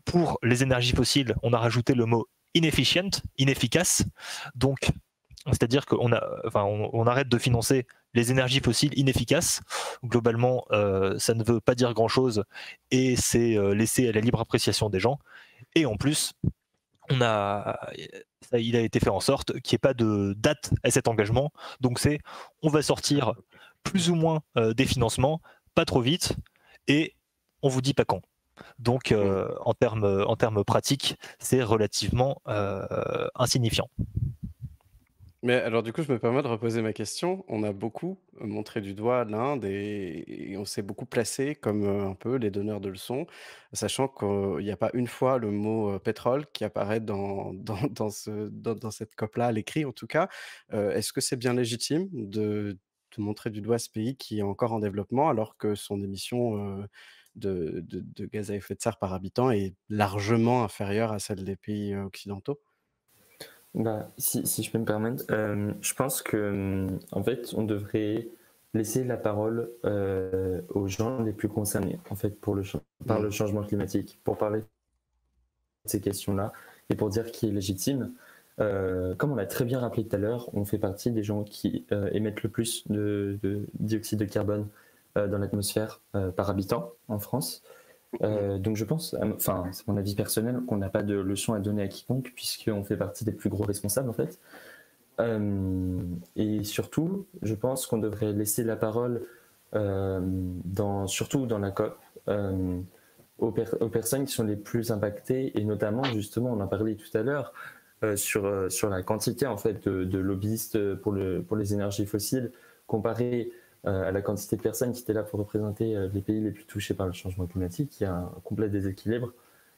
Pour les énergies fossiles, on a rajouté le mot inefficient, inefficace, donc c'est-à-dire qu'on on arrête de financer les énergies fossiles inefficaces. Globalement, ça ne veut pas dire grand-chose et c'est laissé à la libre appréciation des gens. Et en plus, il a été fait en sorte qu'il n'y ait pas de date à cet engagement. Donc on va sortir plus ou moins des financements, pas trop vite, et on vous dit pas quand. Donc en termes pratiques, c'est relativement insignifiant. Mais alors du coup, je me permets de reposer ma question. On a beaucoup montré du doigt l'Inde et on s'est beaucoup placé comme un peu les donneurs de leçons, sachant qu'il n'y a pas une fois le mot pétrole qui apparaît dans cette COP-là, à l'écrit en tout cas. Est-ce que c'est bien légitime de montrer du doigt ce pays qui est encore en développement alors que son émission de gaz à effet de serre par habitant est largement inférieure à celle des pays occidentaux? Si je peux me permettre, je pense que en fait, on devrait laisser la parole aux gens les plus concernés, en fait, par le changement climatique, pour parler de ces questions-là et pour dire qui est légitime. Comme on l'a très bien rappelé tout à l'heure, on fait partie des gens qui émettent le plus de dioxyde de carbone dans l'atmosphère par habitant en France. Donc je pense, c'est mon avis personnel, qu'on n'a pas de leçon à donner à quiconque puisqu'on fait partie des plus gros responsables en fait. Et surtout, je pense qu'on devrait laisser la parole, surtout dans la COP, aux personnes qui sont les plus impactées et notamment, justement, on en parlait tout à l'heure, sur la quantité en fait de lobbyistes pour les énergies fossiles comparé à la quantité de personnes qui étaient là pour représenter les pays les plus touchés par le changement climatique. Il y a un complet déséquilibre.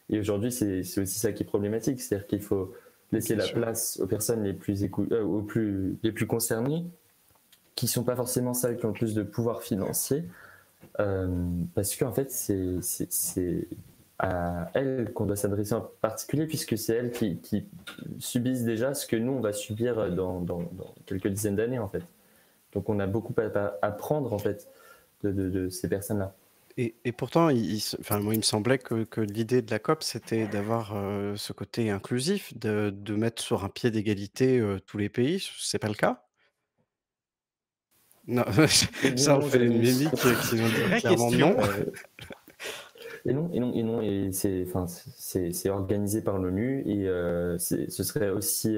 Et aujourd'hui, c'est aussi ça qui est problématique, c'est-à-dire qu'il faut laisser la place aux personnes les plus concernées, qui ne sont pas forcément celles qui ont le plus de pouvoir financier, parce qu'en fait, c'est à elles qu'on doit s'adresser en particulier, puisque c'est elles qui subissent déjà ce que nous, on va subir dans quelques dizaines d'années, en fait. Donc on a beaucoup à apprendre, en fait, de ces personnes-là. Et pourtant, moi, il me semblait que l'idée de la COP, c'était d'avoir ce côté inclusif, de mettre sur un pied d'égalité tous les pays. C'est pas le cas? Non, ça, on fait une mimique qui nous dit clairement non. Et non, et c'est organisé par l'ONU, et ce serait aussi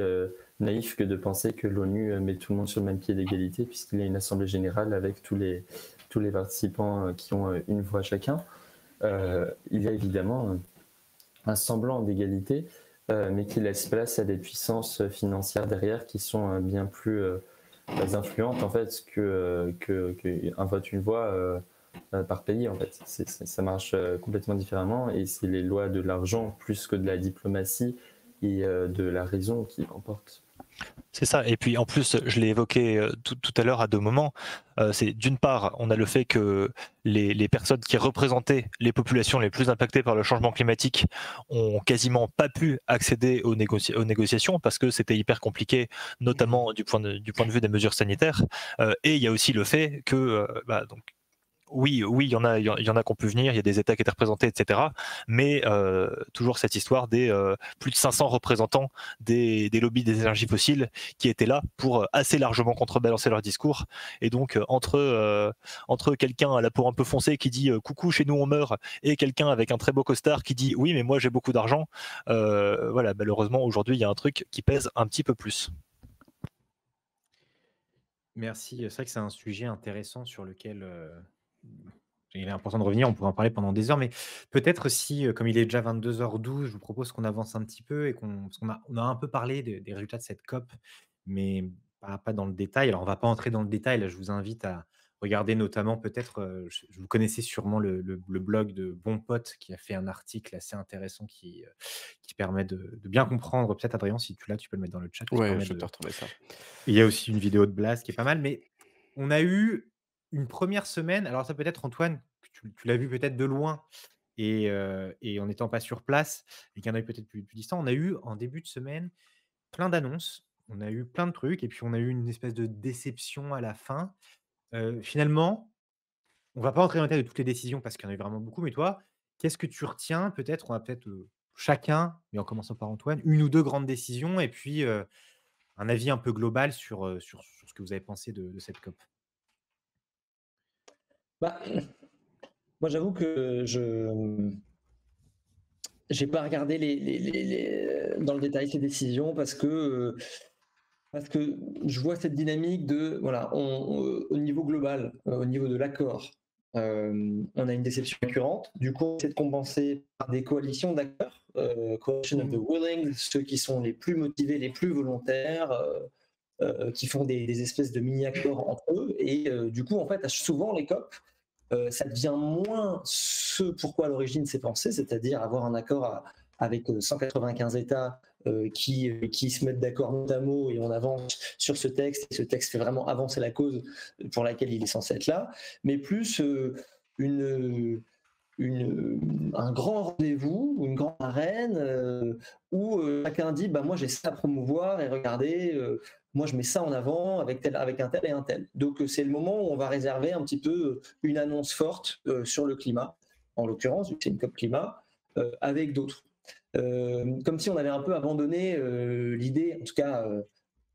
naïf que de penser que l'ONU met tout le monde sur le même pied d'égalité, puisqu'il y a une assemblée générale avec tous les participants qui ont une voix chacun. Il y a évidemment un semblant d'égalité, mais qui laisse place à des puissances financières derrière qui sont bien plus influentes en fait qu'un vote, une voix par pays. En fait, ça marche complètement différemment, et c'est les lois de l'argent plus que de la diplomatie et de la raison qui l'emportent. C'est ça, et puis en plus, je l'ai évoqué tout à l'heure à deux moments, c'est d'une part, on a le fait que les personnes qui représentaient les populations les plus impactées par le changement climatique ont quasiment pas pu accéder aux négociations parce que c'était hyper compliqué, notamment du point de vue des mesures sanitaires, et il y a aussi le fait que donc, oui, il y en a qui ont pu venir, il y a des États qui étaient représentés, etc. Mais toujours cette histoire des plus de 500 représentants des lobbies des énergies fossiles qui étaient là pour assez largement contrebalancer leur discours. Et donc entre quelqu'un à la peau un peu foncée qui dit coucou, chez nous on meurt, et quelqu'un avec un très beau costard qui dit oui, mais moi j'ai beaucoup d'argent, voilà, malheureusement aujourd'hui il y a un truc qui pèse un petit peu plus. Merci. C'est vrai que c'est un sujet intéressant sur lequel il est important de revenir. On pourrait en parler pendant des heures, mais peut-être si, comme il est déjà 22h12, je vous propose qu'on avance un petit peu et parce qu'on a un peu parlé des résultats de cette COP, mais pas dans le détail. Alors, on ne va pas entrer dans le détail. Là, je vous invite à regarder notamment peut-être, vous connaissez sûrement le blog de Bon Pote qui a fait un article assez intéressant qui permet de bien comprendre. Peut-être, Adrien, si tu l'as, tu peux le mettre dans le chat. Ouais, je vais te retrouver ça. Il y a aussi une vidéo de Blaze qui est pas mal, mais on a eu une première semaine. Alors ça, peut-être, Antoine, que tu l'as vu peut-être de loin et en n'étant pas sur place et qu'un œil peut-être plus distant. On a eu en début de semaine plein d'annonces, on a eu plein de trucs et puis on a eu une espèce de déception à la fin. Finalement, on va pas entrer dans le détail de toutes les décisions parce qu'il y en a eu vraiment beaucoup, mais toi, qu'est-ce que tu retiens? Peut-être, on va peut-être, chacun, mais en commençant par Antoine, une ou deux grandes décisions et puis, un avis un peu global sur ce que vous avez pensé de cette COP. Bah, moi, j'avoue que je n'ai pas regardé dans le détail ces décisions parce que je vois cette dynamique de, voilà, au niveau global, au niveau de l'accord, on a une déception récurrente. Du coup, on essaie de compenser par des coalitions d'acteurs, coalition of the willing, ceux qui sont les plus motivés, les plus volontaires, qui font des espèces de mini-accords entre eux. Et du coup, en fait, souvent, les COP, ça devient moins ce pourquoi à l'origine c'est pensé, c'est-à-dire avoir un accord avec 195 États qui se mettent d'accord mot à mot et on avance sur ce texte, et ce texte fait vraiment avancer la cause pour laquelle il est censé être là, mais plus un grand rendez-vous, une grande arène où chacun dit moi j'ai ça à promouvoir et regardez, moi je mets ça en avant avec un tel et un tel. Donc c'est le moment où on va réserver un petit peu une annonce forte sur le climat, en l'occurrence, vu que c'est une COP climat, avec d'autres. Comme si on avait un peu abandonné l'idée, en tout cas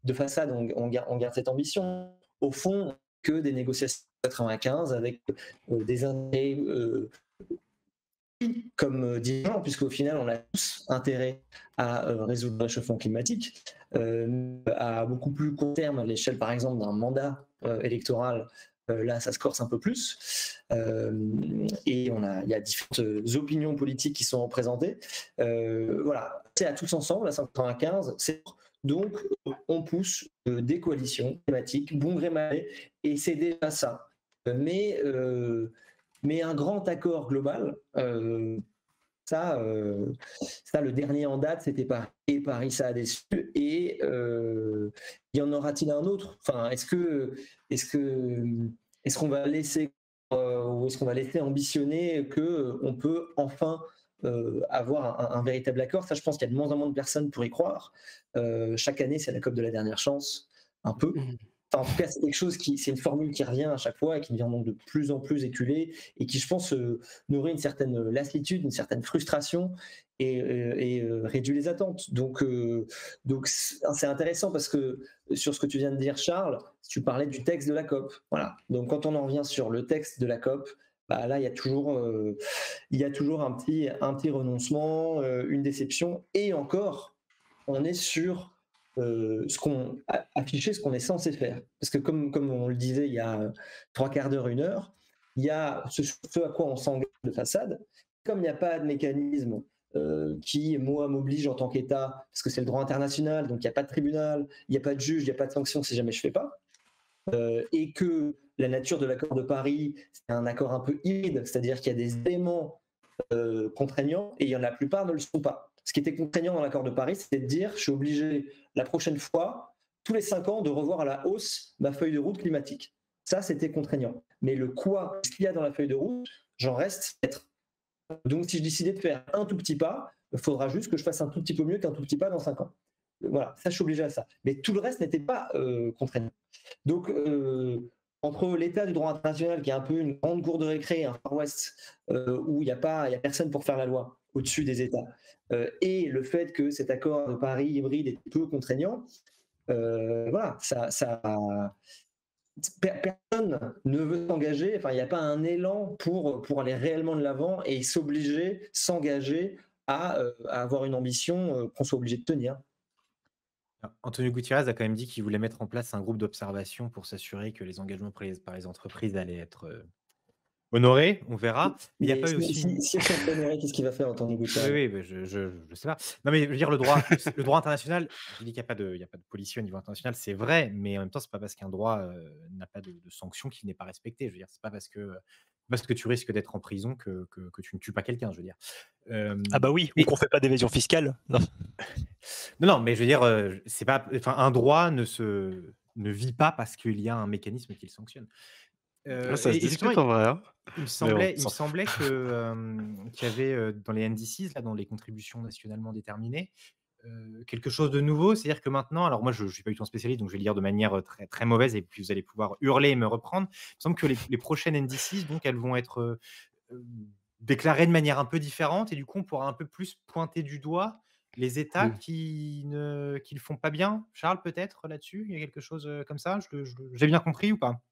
de façade, on garde cette ambition, au fond, que des négociations 95 avec des intérêts comme dirigeants, puisqu'au final, on a tous intérêt à résoudre le réchauffement climatique, à beaucoup plus court terme, à l'échelle, par exemple, d'un mandat électoral. Là, ça se corse un peu plus. Et il y a différentes opinions politiques qui sont représentées. Voilà. c'est à tous ensemble, à 195, donc on pousse des coalitions thématiques, bon gré mal gré, et c'est déjà ça. Mais un grand accord global, ça, le dernier en date, c'était Paris. Et Paris, ça a déçu. Et y en aura-t-il un autre? Enfin, est-ce qu'on va laisser ou est-ce qu'on va laisser ambitionner que on peut enfin avoir un véritable accord? Ça, je pense qu'il y a de moins en moins de personnes pour y croire. Chaque année, c'est la COP de la dernière chance, un peu. Enfin, en tout cas, c'est quelque chose c'est une formule qui revient à chaque fois et qui devient donc de plus en plus éculée et qui, je pense, nourrit une certaine lassitude, une certaine frustration et réduit les attentes. Donc c'est intéressant parce que sur ce que tu viens de dire, Charles, tu parlais du texte de la COP. Voilà. Donc quand on en revient sur le texte de la COP, bah là, il y a toujours un petit renoncement, une déception, et encore, on est sur afficher ce qu'on est censé faire. Parce que comme on le disait il y a 3/4 d'heure, 1 heure, il y a ce à quoi on s'engage de façade. Comme il n'y a pas de mécanisme qui, moi, m'oblige en tant qu'État, parce que c'est le droit international, donc il n'y a pas de tribunal, il n'y a pas de juge, il n'y a pas de sanction si jamais je ne fais pas, et que la nature de l'accord de Paris, c'est un accord un peu hybride, c'est-à-dire qu'il y a des éléments contraignants et la plupart ne le sont pas. Ce qui était contraignant dans l'accord de Paris, c'était de dire je suis obligé la prochaine fois, tous les 5 ans, de revoir à la hausse ma feuille de route climatique. Ça, c'était contraignant. Mais le quoi, ce qu'il y a dans la feuille de route, j'en reste maître. Donc, si je décidais de faire un tout petit pas, il faudra juste que je fasse un tout petit peu mieux qu'un tout petit pas dans 5 ans. Voilà, ça, je suis obligé à ça. Mais tout le reste n'était pas contraignant. Donc, entre l'état du droit international, qui est un peu une grande cour de récré, un Far West, où il n'y a personne pour faire la loi au-dessus des États, et le fait que cet accord de Paris hybride est peu contraignant, voilà, personne ne veut s'engager, enfin, il n'y a pas un élan pour aller réellement de l'avant et s'obliger, s'engager à avoir une ambition qu'on soit obligé de tenir. Antonio Gutiérrez a quand même dit qu'il voulait mettre en place un groupe d'observation pour s'assurer que les engagements pris par les entreprises allaient être honorés. On verra. Il n'y a pas eu aussi. Si elles sont honorées, qu'est-ce qu'il va faire, Antonio Gutiérrez? Oui, je sais pas. Non, mais je veux dire, le droit international, je dis qu'il n'y a pas de policier au niveau international, c'est vrai, mais en même temps, c'est pas parce qu'un droit n'a pas de sanction qu'il n'est pas respecté. Je veux dire, c'est pas parce que tu risques d'être en prison que tu ne tues pas quelqu'un, je veux dire. Ah bah oui, ou qu'on fait pas d'évasion fiscale. Non. Non, mais je veux dire, c'est pas, enfin, un droit ne vit pas parce qu'il y a un mécanisme qui le sanctionne. Ça se discute en vrai. Hein. Il me semblait qu'il y avait dans les NDCs, là, dans les contributions nationalement déterminées, quelque chose de nouveau. C'est-à-dire que maintenant, alors moi je ne suis pas du tout un spécialiste, donc je vais lire de manière très, très mauvaise et puis vous allez pouvoir hurler et me reprendre. Il me semble que les prochaines NDCs, donc, elles vont être déclarées de manière un peu différente et du coup on pourra un peu plus pointer du doigt les États qui le font pas bien. Charles, peut-être là-dessus, il y a quelque chose comme ça. J'ai bien compris ou pas?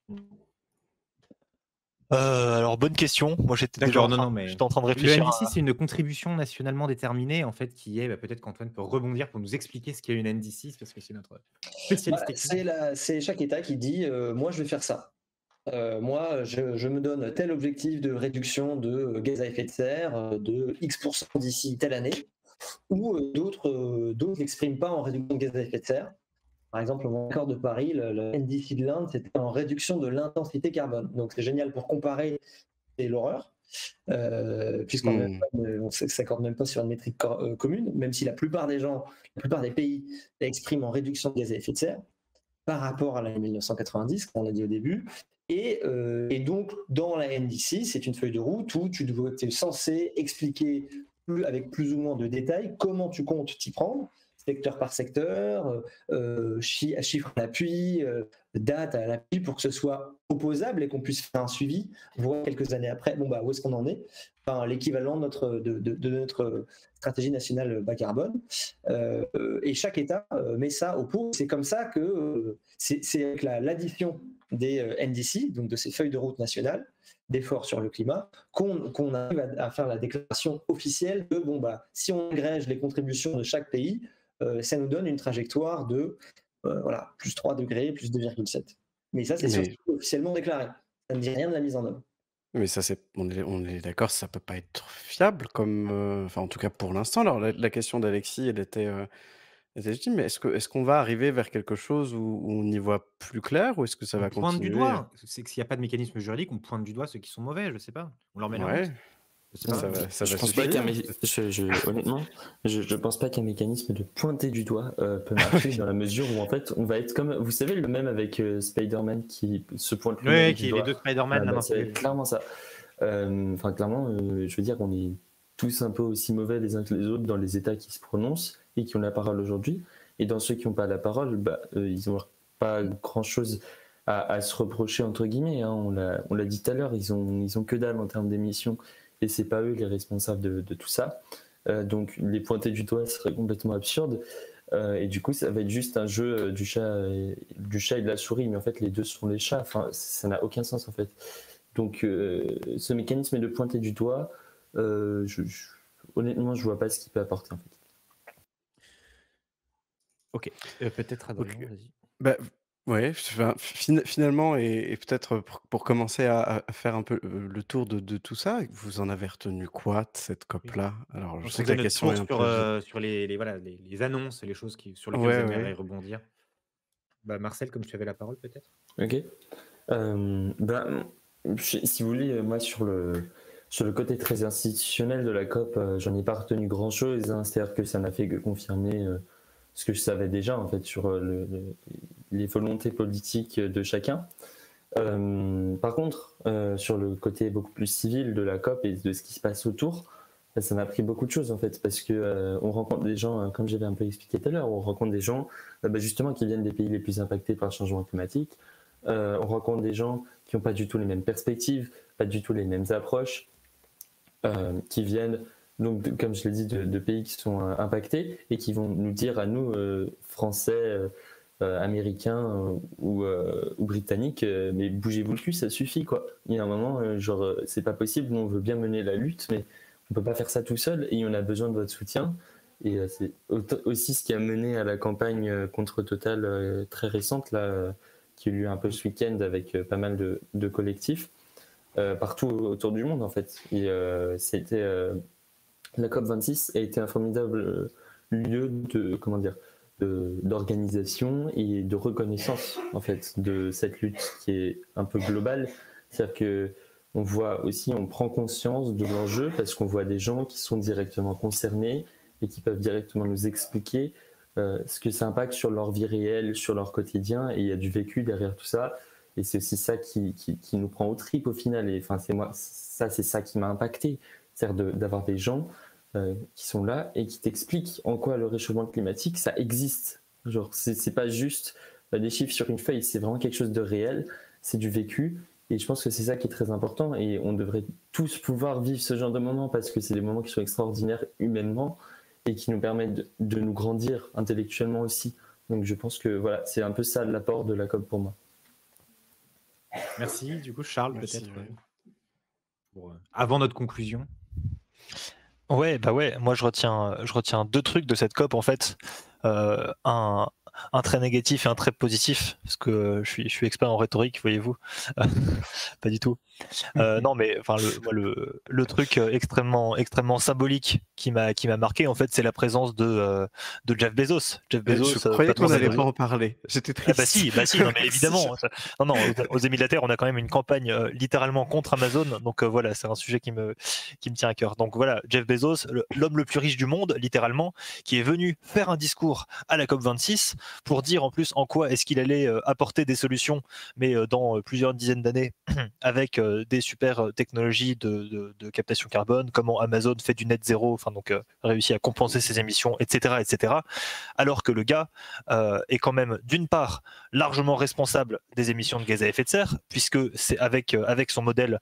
Alors, bonne question. Moi, j'étais D'accord, j'étais en train de le réfléchir. NDC, c'est une contribution nationalement déterminée, en fait, qui est, peut-être qu'Antoine peut rebondir pour nous expliquer ce qu'est une NDC, parce que c'est notre spécialiste technique. C'est chaque État qui dit moi, je vais faire ça. Moi, je me donne tel objectif de réduction de gaz à effet de serre de X% d'ici telle année, ou d'autres n'expriment pas en réduction de gaz à effet de serre. Par exemple, mon accord de Paris, le NDC de l'Inde, c'était en réduction de l'intensité carbone. Donc c'est génial pour comparer, c'est l'horreur, puisqu'on ne s'accorde même pas sur une métrique commune, même si la plupart des pays expriment en réduction de gaz à effet de serre par rapport à l'année 1990, comme on l'a dit au début. Et donc, dans la NDC, c'est une feuille de route où tu es censé expliquer avec plus ou moins de détails comment tu comptes t'y prendre, secteur par secteur, chiffre à l'appui, date à l'appui, pour que ce soit opposable et qu'on puisse faire un suivi, voir quelques années après, où est-ce qu'on en est, enfin, l'équivalent de notre stratégie nationale bas carbone. Et chaque État met ça au pot. C'est comme ça que c'est avec l'addition des NDC, donc de ces feuilles de route nationales, d'efforts sur le climat, qu'on arrive à faire la déclaration officielle de si on agrège les contributions de chaque pays, ça nous donne une trajectoire de plus 3 degrés, plus 2,7. Mais ça, c'est officiellement déclaré. Ça ne dit rien de la mise en œuvre. Mais ça, on est d'accord, ça peut pas être fiable comme, enfin, en tout cas pour l'instant. Alors la question d'Alexis, elle était légitime, mais est-ce qu'on va arriver vers quelque chose où on y voit plus clair ou est-ce que ça On va pointe du continuer? doigt. C'est que s'il y a pas de mécanisme juridique, on pointe du doigt ceux qui sont mauvais, je sais pas. On leur met la honte, Ouais, je sais Non, pas. ça je va pense pas qu'un suffire? honnêtement, je pense pas qu'un mécanisme de pointer du doigt peut marcher dans la mesure où en fait on va être comme, vous savez, le même avec Spider-Man qui se pointe lui-même Ouais, du qui est les doigt. 2 Spider-Man, là, Bah, non, ça va oui, être oui. clairement ça. Enfin, clairement, je veux dire, on est tous un peu aussi mauvais les uns que les autres dans les États qui se prononcent et qui ont la parole aujourd'hui. Et dans ceux qui n'ont pas la parole, bah, ils n'ont pas grand-chose à se reprocher, entre guillemets. Hein. On l'a dit tout à l'heure, ils ont que dalle en termes d'émissions et c'est pas eux les responsables de tout ça. Donc les pointer du doigt serait complètement absurde. Et du coup, ça va être juste un jeu du chat et de la souris, mais en fait, les deux sont les chats. Enfin, ça n'a aucun sens en fait. Donc, ce mécanisme de pointer du doigt, honnêtement, je vois pas ce qu'il peut apporter en fait. OK. Peut-être Adrien, OK. vas-y. Bah, ouais, enfin, finalement et peut-être pour commencer à faire un peu, le tour de tout ça, vous en avez retenu quoi de cette Oui. COP-là? Alors je Donc sais on que faisait la notre question tour est un peu vite. sur les voilà, les annonces, les choses sur lesquelles vous Ouais, aimeriez ouais. rebondir. Bah, Marcel, comme tu avais la parole peut-être? Ok. Ben, si vous voulez, moi sur le côté très institutionnel de la COP, j'en ai pas retenu grand-chose. Hein. C'est-à-dire que ça n'a fait que confirmer ce que je savais déjà en fait sur les volontés politiques de chacun. Par contre, sur le côté beaucoup plus civil de la COP et de ce qui se passe autour, ça m'a appris beaucoup de choses en fait, parce que on rencontre des gens, comme j'avais un peu expliqué tout à l'heure, on rencontre des gens justement qui viennent des pays les plus impactés par le changement climatique. On rencontre des gens qui n'ont pas du tout les mêmes perspectives, pas du tout les mêmes approches, qui viennent donc, comme je l'ai dit, de pays qui sont impactés et qui vont nous dire à nous, Français, Américains ou Britanniques, mais bougez-vous le cul, ça suffit quoi. Il y a un moment, genre, c'est pas possible, nous on veut bien mener la lutte, mais on peut pas faire ça tout seul et on a besoin de votre soutien. Et c'est aussi ce qui a mené à la campagne contre Total très récente, là, qui a eu lieu un peu ce week-end avec pas mal de collectifs partout autour du monde en fait. Et c'était la COP26 a été un formidable lieu de comment dire d'organisation et de reconnaissance en fait de cette lutte qui est un peu globale. C'est-à-dire que on voit aussi, on prend conscience de l'enjeu parce qu'on voit des gens qui sont directement concernés et qui peuvent directement nous expliquer ce que ça impacte sur leur vie réelle, sur leur quotidien, et il y a du vécu derrière tout ça. Et c'est aussi ça qui nous prend aux tripes au final. Et enfin, c'est ça qui m'a impacté, c'est-à-dire d'avoir des gens qui sont là et qui t'expliquent en quoi le réchauffement climatique ça existe. Genre, c'est pas juste des chiffres sur une feuille, c'est vraiment quelque chose de réel, c'est du vécu. Et je pense que c'est ça qui est très important. Et on devrait tous pouvoir vivre ce genre de moments parce que c'est des moments qui sont extraordinaires humainement et qui nous permettent de nous grandir intellectuellement aussi. Donc je pense que voilà, c'est un peu ça l'apport de la COP pour moi. Merci. Du coup, Charles, Merci, peut-être, ouais. avant notre conclusion. Ouais, bah ouais, moi je retiens deux trucs de cette COP en fait. Un très négatif et un très positif, parce que je suis expert en rhétorique, voyez-vous. Pas du tout. Non, mais enfin le truc extrêmement symbolique qui m'a marqué en fait, c'est la présence de Jeff Bezos. Jeff Je Bezos, croyais patron qu'on n'allait pas d'Amazon. en parler. J'étais Ah triste. bah si, non mais Merci. évidemment. Non, aux Émis de la Terre, on a quand même une campagne littéralement contre Amazon, donc voilà, c'est un sujet qui me tient à cœur. Donc voilà, Jeff Bezos, l'homme le plus riche du monde, littéralement, qui est venu faire un discours à la COP26 pour dire en plus en quoi est-ce qu'il allait apporter des solutions, mais dans plusieurs dizaines d'années, avec des super technologies de captation carbone, comment Amazon fait du net zéro, enfin donc réussit à compenser ses émissions, etc., etc. Alors que le gars est quand même d'une part largement responsable des émissions de gaz à effet de serre, puisque c'est avec son modèle,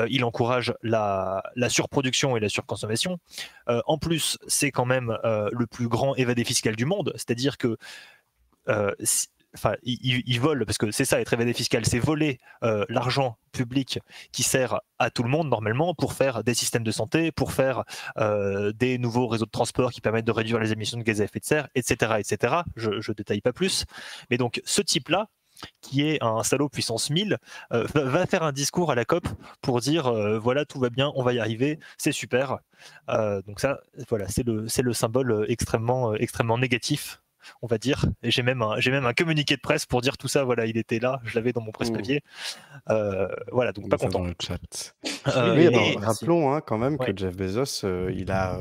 il encourage la surproduction et la surconsommation. En plus, c'est quand même le plus grand évadé fiscal du monde, c'est-à-dire que ils volent, parce que c'est ça être évadé fiscal, c'est voler l'argent public qui sert à tout le monde normalement pour faire des systèmes de santé, pour faire des nouveaux réseaux de transport qui permettent de réduire les émissions de gaz à effet de serre, etc., etc. Je détaille pas plus, mais donc ce type-là qui est un salaud puissance 1000, va faire un discours à la COP pour dire voilà, tout va bien, on va y arriver, c'est super. Donc ça, voilà, c'est le symbole extrêmement négatif, on va dire. Et j'ai même un communiqué de presse pour dire tout ça. Voilà, il était là, je l'avais dans mon presse-papier. Voilà, donc pas content. Dans le chat. Oui, alors, merci. rappelons quand même Ouais. que Jeff Bezos, il a,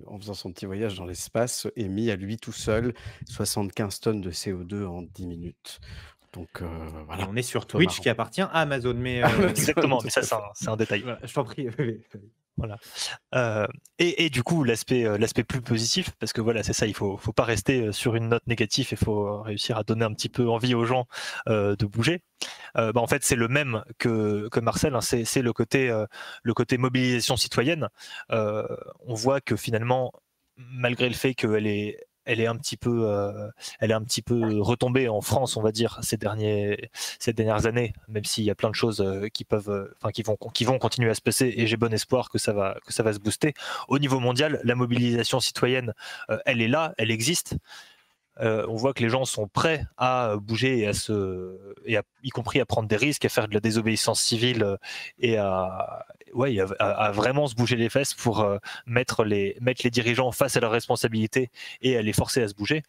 en faisant son petit voyage dans l'espace, émis à lui tout seul 75 tonnes de CO2 en 10 minutes. Donc Et voilà. on est sur Plutôt Twitch marrant. qui appartient à Amazon. Mais Exactement, Tout mais ça, à fait. c'est un détail. voilà, je t'en prie. Voilà. Et du coup, l'aspect plus positif, parce que voilà, c'est ça, il faut pas rester sur une note négative, il faut réussir à donner un petit peu envie aux gens de bouger. En fait, c'est le même que Marcel, hein, c'est le côté mobilisation citoyenne. On voit que finalement, malgré le fait elle est un petit peu retombée en France, on va dire, ces dernières années, même s'il y a plein de choses qui vont continuer à se passer, et j'ai bon espoir que ça va se booster. Au niveau mondial, la mobilisation citoyenne, elle est là, elle existe. On voit que les gens sont prêts à bouger y compris à prendre des risques, à faire de la désobéissance civile et à vraiment se bouger les fesses pour mettre les dirigeants face à leurs responsabilités et à les forcer à se bouger.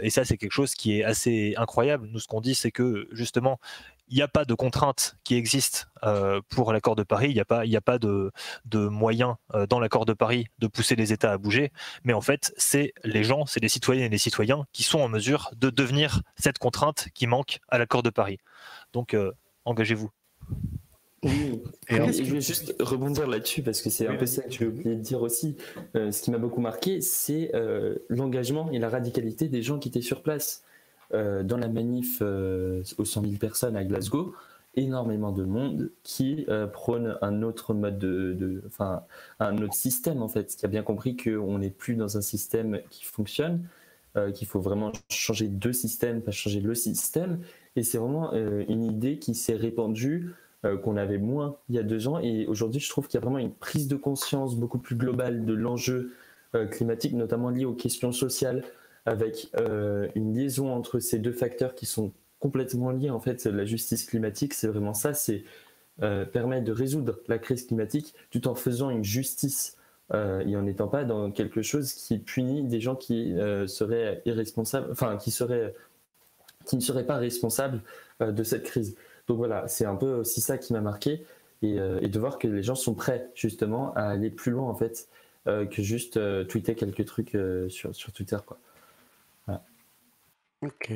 Et ça, c'est quelque chose qui est assez incroyable. Nous, ce qu'on dit, c'est que justement, il n'y a pas de contraintes qui existent pour l'accord de Paris. Il n'y a pas de moyens dans l'accord de Paris de pousser les États à bouger. Mais en fait, c'est les gens, c'est les citoyennes et les citoyens qui sont en mesure de devenir cette contrainte qui manque à l'accord de Paris. Donc, engagez-vous. Oui, Et je vais juste rebondir là-dessus parce que c'est un peu ça que j'ai oublié de dire aussi. Ce qui m'a beaucoup marqué, c'est l'engagement et la radicalité des gens qui étaient sur place. Dans la manif aux 100 000 personnes à Glasgow, énormément de monde qui prône un autre mode un autre système en fait, qui a bien compris qu'on n'est plus dans un système qui fonctionne, qu'il faut vraiment changer de système, pas changer le système. Et c'est vraiment une idée qui s'est répandue, qu'on avait moins il y a 2 ans. Et aujourd'hui, je trouve qu'il y a vraiment une prise de conscience beaucoup plus globale de l'enjeu climatique, notamment lié aux questions sociales, avec une liaison entre ces deux facteurs qui sont complètement liés. En fait, la justice climatique, c'est vraiment ça, c'est permettre de résoudre la crise climatique tout en faisant une justice et en n'étant pas dans quelque chose qui punit des gens qui seraient irresponsables, enfin qui ne seraient pas responsables de cette crise. Donc voilà, c'est un peu aussi ça qui m'a marqué, et de voir que les gens sont prêts justement à aller plus loin en fait que juste tweeter quelques trucs sur Twitter, quoi. Voilà. Ok.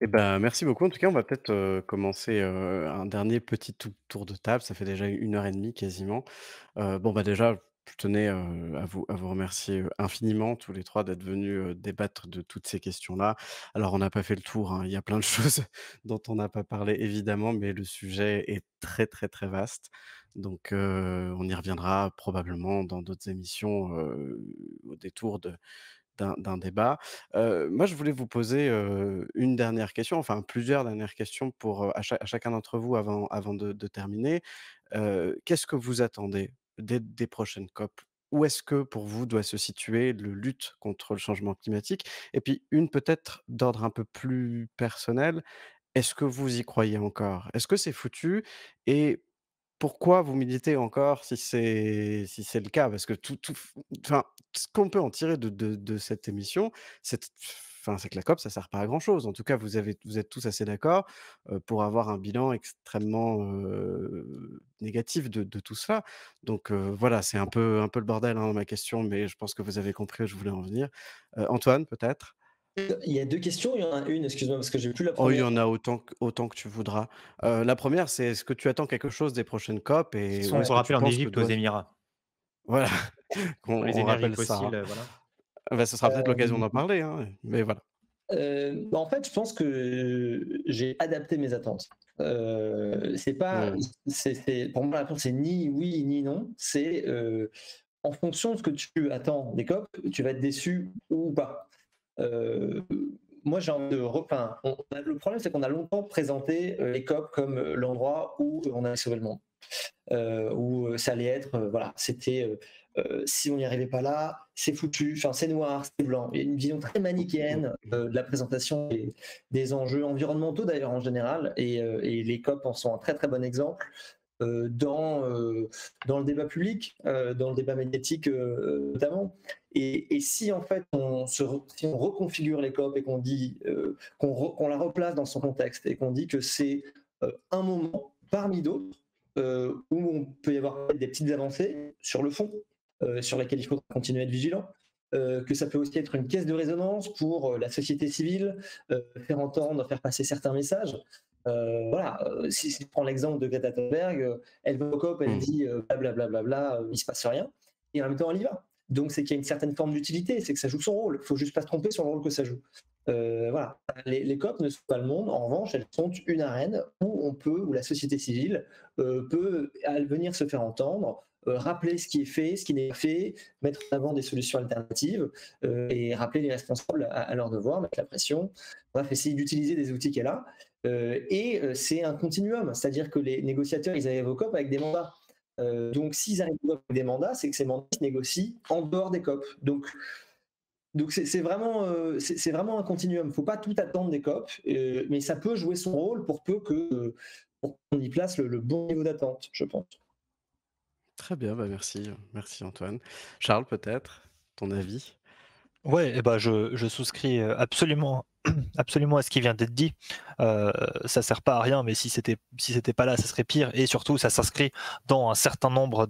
Eh ben, merci beaucoup. En tout cas, on va peut-être commencer un dernier petit tour de table. Ça fait déjà 1 heure et demie quasiment. Déjà, je tenais à vous remercier infiniment tous les trois d'être venus débattre de toutes ces questions-là. Alors, on n'a pas fait le tour, hein. Il y a plein de choses dont on n'a pas parlé, évidemment, mais le sujet est très, très, très vaste. Donc, on y reviendra probablement dans d'autres émissions au détour d'un débat. Moi, je voulais vous poser une dernière question, enfin plusieurs dernières questions pour à chacun d'entre vous avant de terminer. Qu'est-ce que vous attendez des prochaines COP? Où est-ce que pour vous doit se situer le lutte contre le changement climatique? Et puis une peut-être d'ordre un peu plus personnel, est-ce que vous y croyez encore? Est-ce que c'est foutu? Et pourquoi vous militez encore si c'est le cas? Parce que enfin, ce qu'on peut en tirer de cette émission, c'est que la COP, ça sert pas à grand chose. En tout cas, vous êtes tous assez d'accord, pour avoir un bilan extrêmement, négatif de tout cela. Donc, voilà, c'est un peu le bordel, hein, ma question, mais je pense que vous avez compris où je voulais en venir. Antoine, peut-être? Il y a 2 questions, il y en a une, excuse-moi, parce que j'ai plus la Oh, il y première. en a autant que tu voudras. La première, c'est est-ce que tu attends quelque chose des prochaines COP De toute et façon, où on est-ce peut que tu rappeler en penses que Égypte aux doit Émirats. voilà, Pour les on énergies rappelle ça, hein. fossiles, voilà. Ce sera peut-être l'occasion d'en parler, hein, mais voilà. En fait, je pense que j'ai adapté mes attentes. C'est pas, pour moi, la réponse c'est ni oui ni non. C'est en fonction de ce que tu attends des COP, tu vas être déçu ou pas. Moi, j'ai envie de le problème, c'est qu'on a longtemps présenté les COP comme l'endroit où on allait sauver le monde. Où ça allait être, voilà, c'était si on n'y arrivait pas là, c'est foutu, enfin c'est noir, c'est blanc. Il y a une vision très manichéenne de la présentation des enjeux environnementaux d'ailleurs en général, et les COP en sont un très très bon exemple dans le débat public, dans le débat médiatique notamment. Et si en fait si on reconfigure les COP et qu'on dit qu'on la replace dans son contexte et qu'on dit que c'est un moment parmi d'autres où on peut y avoir des petites avancées sur le fond, sur lesquelles il faut continuer à être vigilant, que ça peut aussi être une caisse de résonance pour la société civile, faire entendre, faire passer certains messages. Voilà, si je prends l'exemple de Greta Thunberg, elle va au COP, elle dit blablabla, il se passe rien, et en même temps elle y va. Donc c'est qu'il y a une certaine forme d'utilité, c'est que ça joue son rôle. Il faut juste pas se tromper sur le rôle que ça joue. Voilà, les COP ne sont pas le monde. En revanche, elles sont une arène où la société civile peut venir se faire entendre, rappeler ce qui est fait, ce qui n'est pas fait, mettre en avant des solutions alternatives et rappeler les responsables à leur devoir, mettre la pression. Bref, essayer d'utiliser des outils qu'elle a. C'est un continuum, c'est-à-dire que les négociateurs, ils arrivent au COP avec des mandats. Donc, s'ils arrivent au COP avec des mandats, c'est que ces mandats se négocient en dehors des COP. Donc c'est vraiment un continuum. Il ne faut pas tout attendre des COP, mais ça peut jouer son rôle pour peu qu'on y place le bon niveau d'attente, je pense. Très bien, merci Antoine. Charles, peut-être, ton avis? Ouais, et ben je souscris absolument, absolument à ce qui vient d'être dit. Ça sert pas à rien, mais si c'était pas là, ça serait pire. Et surtout, ça s'inscrit dans un certain nombre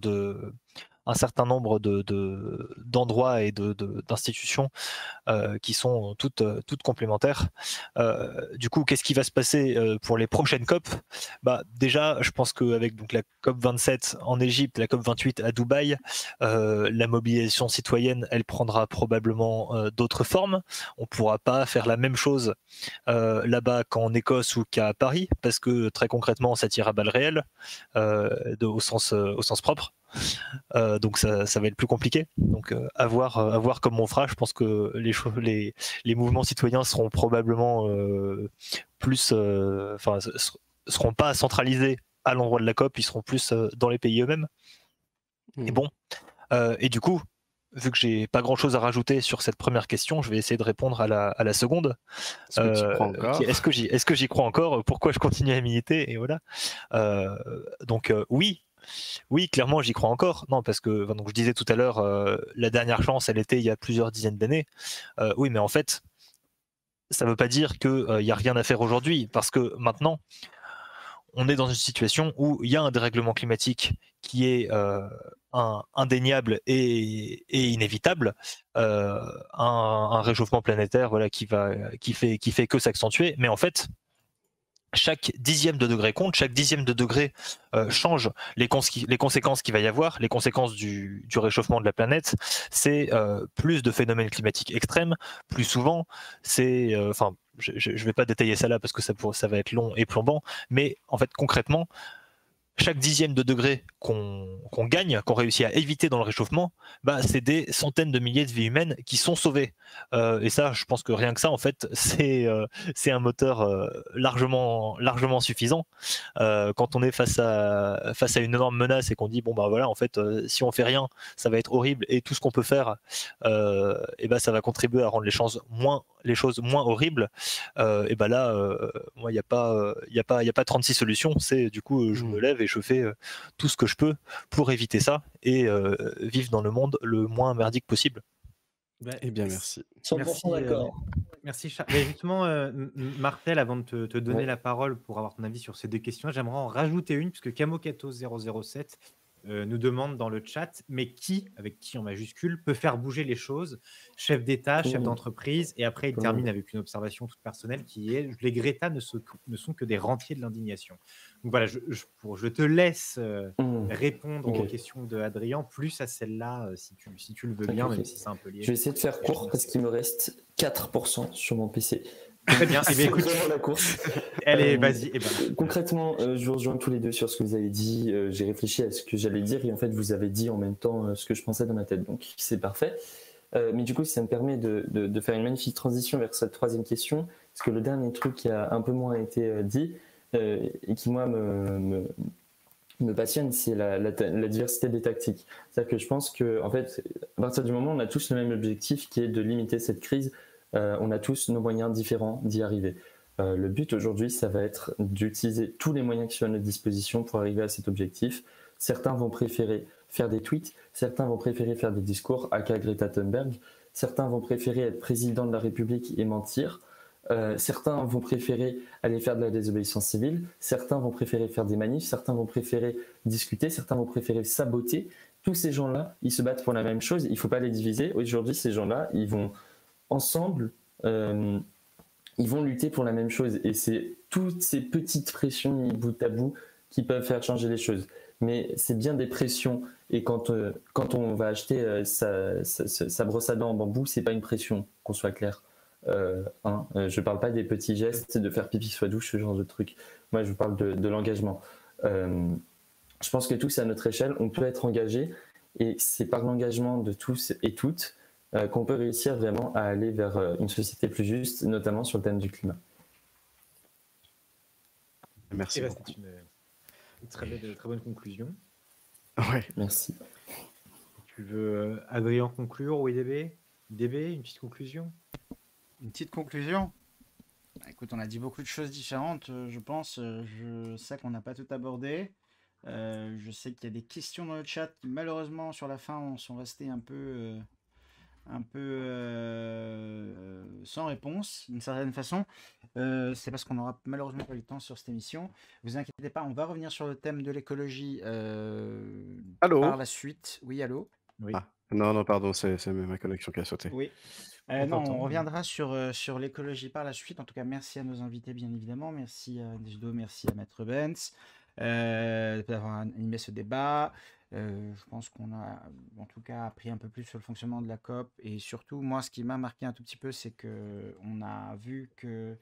d'endroits et d'institutions qui sont toutes complémentaires. Du coup, qu'est-ce qui va se passer pour les prochaines COP? Déjà, je pense qu'avec donc la COP 27 en Égypte, la COP 28 à Dubaï, la mobilisation citoyenne, elle prendra probablement d'autres formes. On ne pourra pas faire la même chose là-bas qu'en Écosse ou qu'à Paris, parce que très concrètement, ça tire à balles réelles, au sens propre. Donc ça va être plus compliqué. Donc à voir comment on fera. Je pense que les mouvements citoyens seront probablement seront pas centralisés à l'endroit de la COP, ils seront plus dans les pays eux-mêmes. Et bon, et du coup, vu que j'ai pas grand-chose à rajouter sur cette première question, je vais essayer de répondre à la seconde. Est-ce que j'y crois encore? Pourquoi je continue à militer? Et voilà. Oui, clairement, j'y crois encore. Non, parce que donc, je disais tout à l'heure, la dernière chance, elle était il y a plusieurs dizaines d'années. Oui, mais en fait, ça ne veut pas dire qu'il n'y a rien à faire aujourd'hui, parce que maintenant, on est dans une situation où il y a un dérèglement climatique qui est indéniable et inévitable, un réchauffement planétaire, voilà, qui fait que s'accentuer. Mais en fait, chaque dixième de degré compte, chaque dixième de degré change les conséquences qu'il va y avoir, les conséquences du réchauffement de la planète. C'est plus de phénomènes climatiques extrêmes, plus souvent, c'est... je ne vais pas détailler ça là parce que ça va être long et plombant, mais en fait concrètement, chaque dixième de degré qu'on gagne, qu'on réussit à éviter dans le réchauffement, c'est des centaines de milliers de vies humaines qui sont sauvées. Et ça, je pense que rien que ça, en fait, c'est un moteur largement suffisant. Quand on est face à une énorme menace et qu'on dit voilà, en fait, si on fait rien, ça va être horrible, et tout ce qu'on peut faire, ça va contribuer à rendre les choses moins horribles. Là, moi, il n'y a pas 36 solutions. C'est du coup, je me lève et je fais tout ce que je peux pour éviter ça et vivre dans le monde le moins merdique possible. Eh bien, merci. 100% d'accord. Merci Charles. Mais justement, Martel, avant de te donner la parole pour avoir ton avis sur ces deux questions, j'aimerais en rajouter une, puisque Camocato007 nous demande dans le chat, mais avec qui en majuscule, peut faire bouger les choses? Chef d'État, chef d'entreprise, et après il termine avec une observation toute personnelle qui est: les Greta ne sont que des rentiers de l'indignation. Donc voilà, je te laisse répondre aux questions de Adrien, plus à celle-là, si tu le veux bien, même si c'est un peu lié. Je vais essayer de faire court parce qu'il me reste 4% sur mon PC. Très bien, et bien écoute, la course. Allez, vas-y. Concrètement, je vous rejoins tous les deux sur ce que vous avez dit. J'ai réfléchi à ce que j'allais dire et en fait, vous avez dit en même temps ce que je pensais dans ma tête. Donc, c'est parfait. Mais du coup, ça me permet de faire une magnifique transition vers cette troisième question, parce que le dernier truc qui a un peu moins été dit et qui, moi, me passionne, c'est la diversité des tactiques. C'est-à-dire que je pense que, en fait, à partir du moment où on a tous le même objectif qui est de limiter cette crise, on a tous nos moyens différents d'y arriver. Le but aujourd'hui, ça va être d'utiliser tous les moyens qui sont à notre disposition pour arriver à cet objectif. Certains vont préférer faire des tweets, certains vont préférer faire des discours, aka Greta Thunberg, certains vont préférer être président de la République et mentir, certains vont préférer aller faire de la désobéissance civile, certains vont préférer faire des manifs, certains vont préférer discuter, certains vont préférer saboter. Tous ces gens-là, ils se battent pour la même chose, il ne faut pas les diviser. Aujourd'hui, ces gens-là, ils vont ensemble, ils vont lutter pour la même chose. Et c'est toutes ces petites pressions mis bout à bout qui peuvent faire changer les choses. Mais c'est bien des pressions. Et quand on va acheter sa brosse à dents en bambou, c'est pas une pression, qu'on soit clair. Je parle pas des petits gestes, de faire pipi sous la douche, ce genre de truc. Moi, je vous parle de l'engagement. Je pense que tous, à notre échelle, on peut être engagé. Et c'est par l'engagement de tous et toutes qu'on peut réussir vraiment à aller vers une société plus juste, notamment sur le thème du climat. Merci beaucoup. C'est une très bonne conclusion. Ouais. Merci. Tu veux, Adrien, conclure ou IDB, une petite conclusion? Une petite conclusion? Écoute, on a dit beaucoup de choses différentes, je pense. Je sais qu'on n'a pas tout abordé. Je sais qu'il y a des questions dans le chat qui, malheureusement, sur la fin, sont restées un peu sans réponse, d'une certaine façon. C'est parce qu'on n'aura malheureusement pas eu le temps sur cette émission. Vous inquiétez pas, on va revenir sur le thème de l'écologie Allô? par la suite. Oui, allô? Oui. Ah, non, pardon, c'est ma connexion qui a sauté. Oui. Non, on reviendra sur l'écologie par la suite. En tout cas, merci à nos invités, bien évidemment. Merci à Nejdo, merci à Maître Benz d'avoir animé ce débat. Je pense qu'on a, en tout cas, appris un peu plus sur le fonctionnement de la COP. Et surtout, moi, ce qui m'a marqué un tout petit peu, c'est qu'on a vu que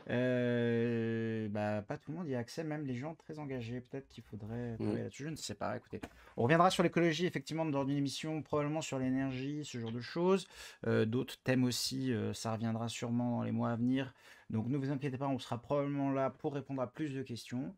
pas tout le monde y a accès, même les gens très engagés. Peut-être qu'il faudrait travailler là-dessus. Je ne sais pas. Écoutez, on reviendra sur l'écologie, effectivement, dans une émission, probablement sur l'énergie, ce genre de choses. D'autres thèmes aussi, ça reviendra sûrement dans les mois à venir. Donc ne vous inquiétez pas, on sera probablement là pour répondre à plus de questions.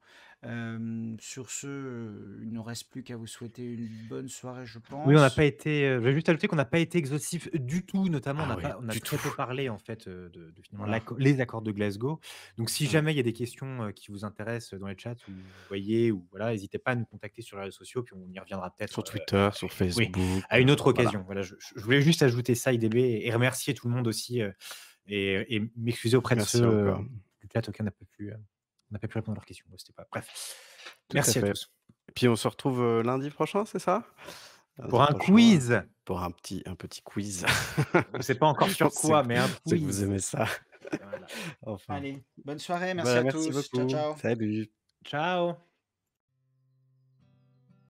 Sur ce, il ne reste plus qu'à vous souhaiter une bonne soirée, je pense. Oui, on n'a pas été. Je vais juste ajouter qu'on n'a pas été exhaustif du tout, notamment. Ah On a du très peu tout. parlé en fait de finalement Voilà. les accords de Glasgow. Donc, si jamais il y a des questions qui vous intéressent dans les chats ou vous voyez ou voilà, n'hésitez pas à nous contacter sur les réseaux sociaux, puis on y reviendra peut-être Sur Twitter, sur Facebook. à une autre voilà. occasion. Voilà, je voulais juste ajouter ça, IDB, et remercier tout le monde aussi et m'excuser auprès Merci de ceux encore. du chat auxquels on n'a pas pu répondre à leurs questions. C'était pas. Bref. Tout Merci à à fait. tous. Et puis on se retrouve lundi prochain, c'est ça? Pour Lundi un prochain, quiz. Pour un petit quiz. On ne sait pas encore sur quoi, mais un C'est que vous quiz. aimez ça. Voilà. Enfin. Allez, bonne soirée, merci Voilà, à merci tous. beaucoup. Ciao, ciao. Salut. Ciao.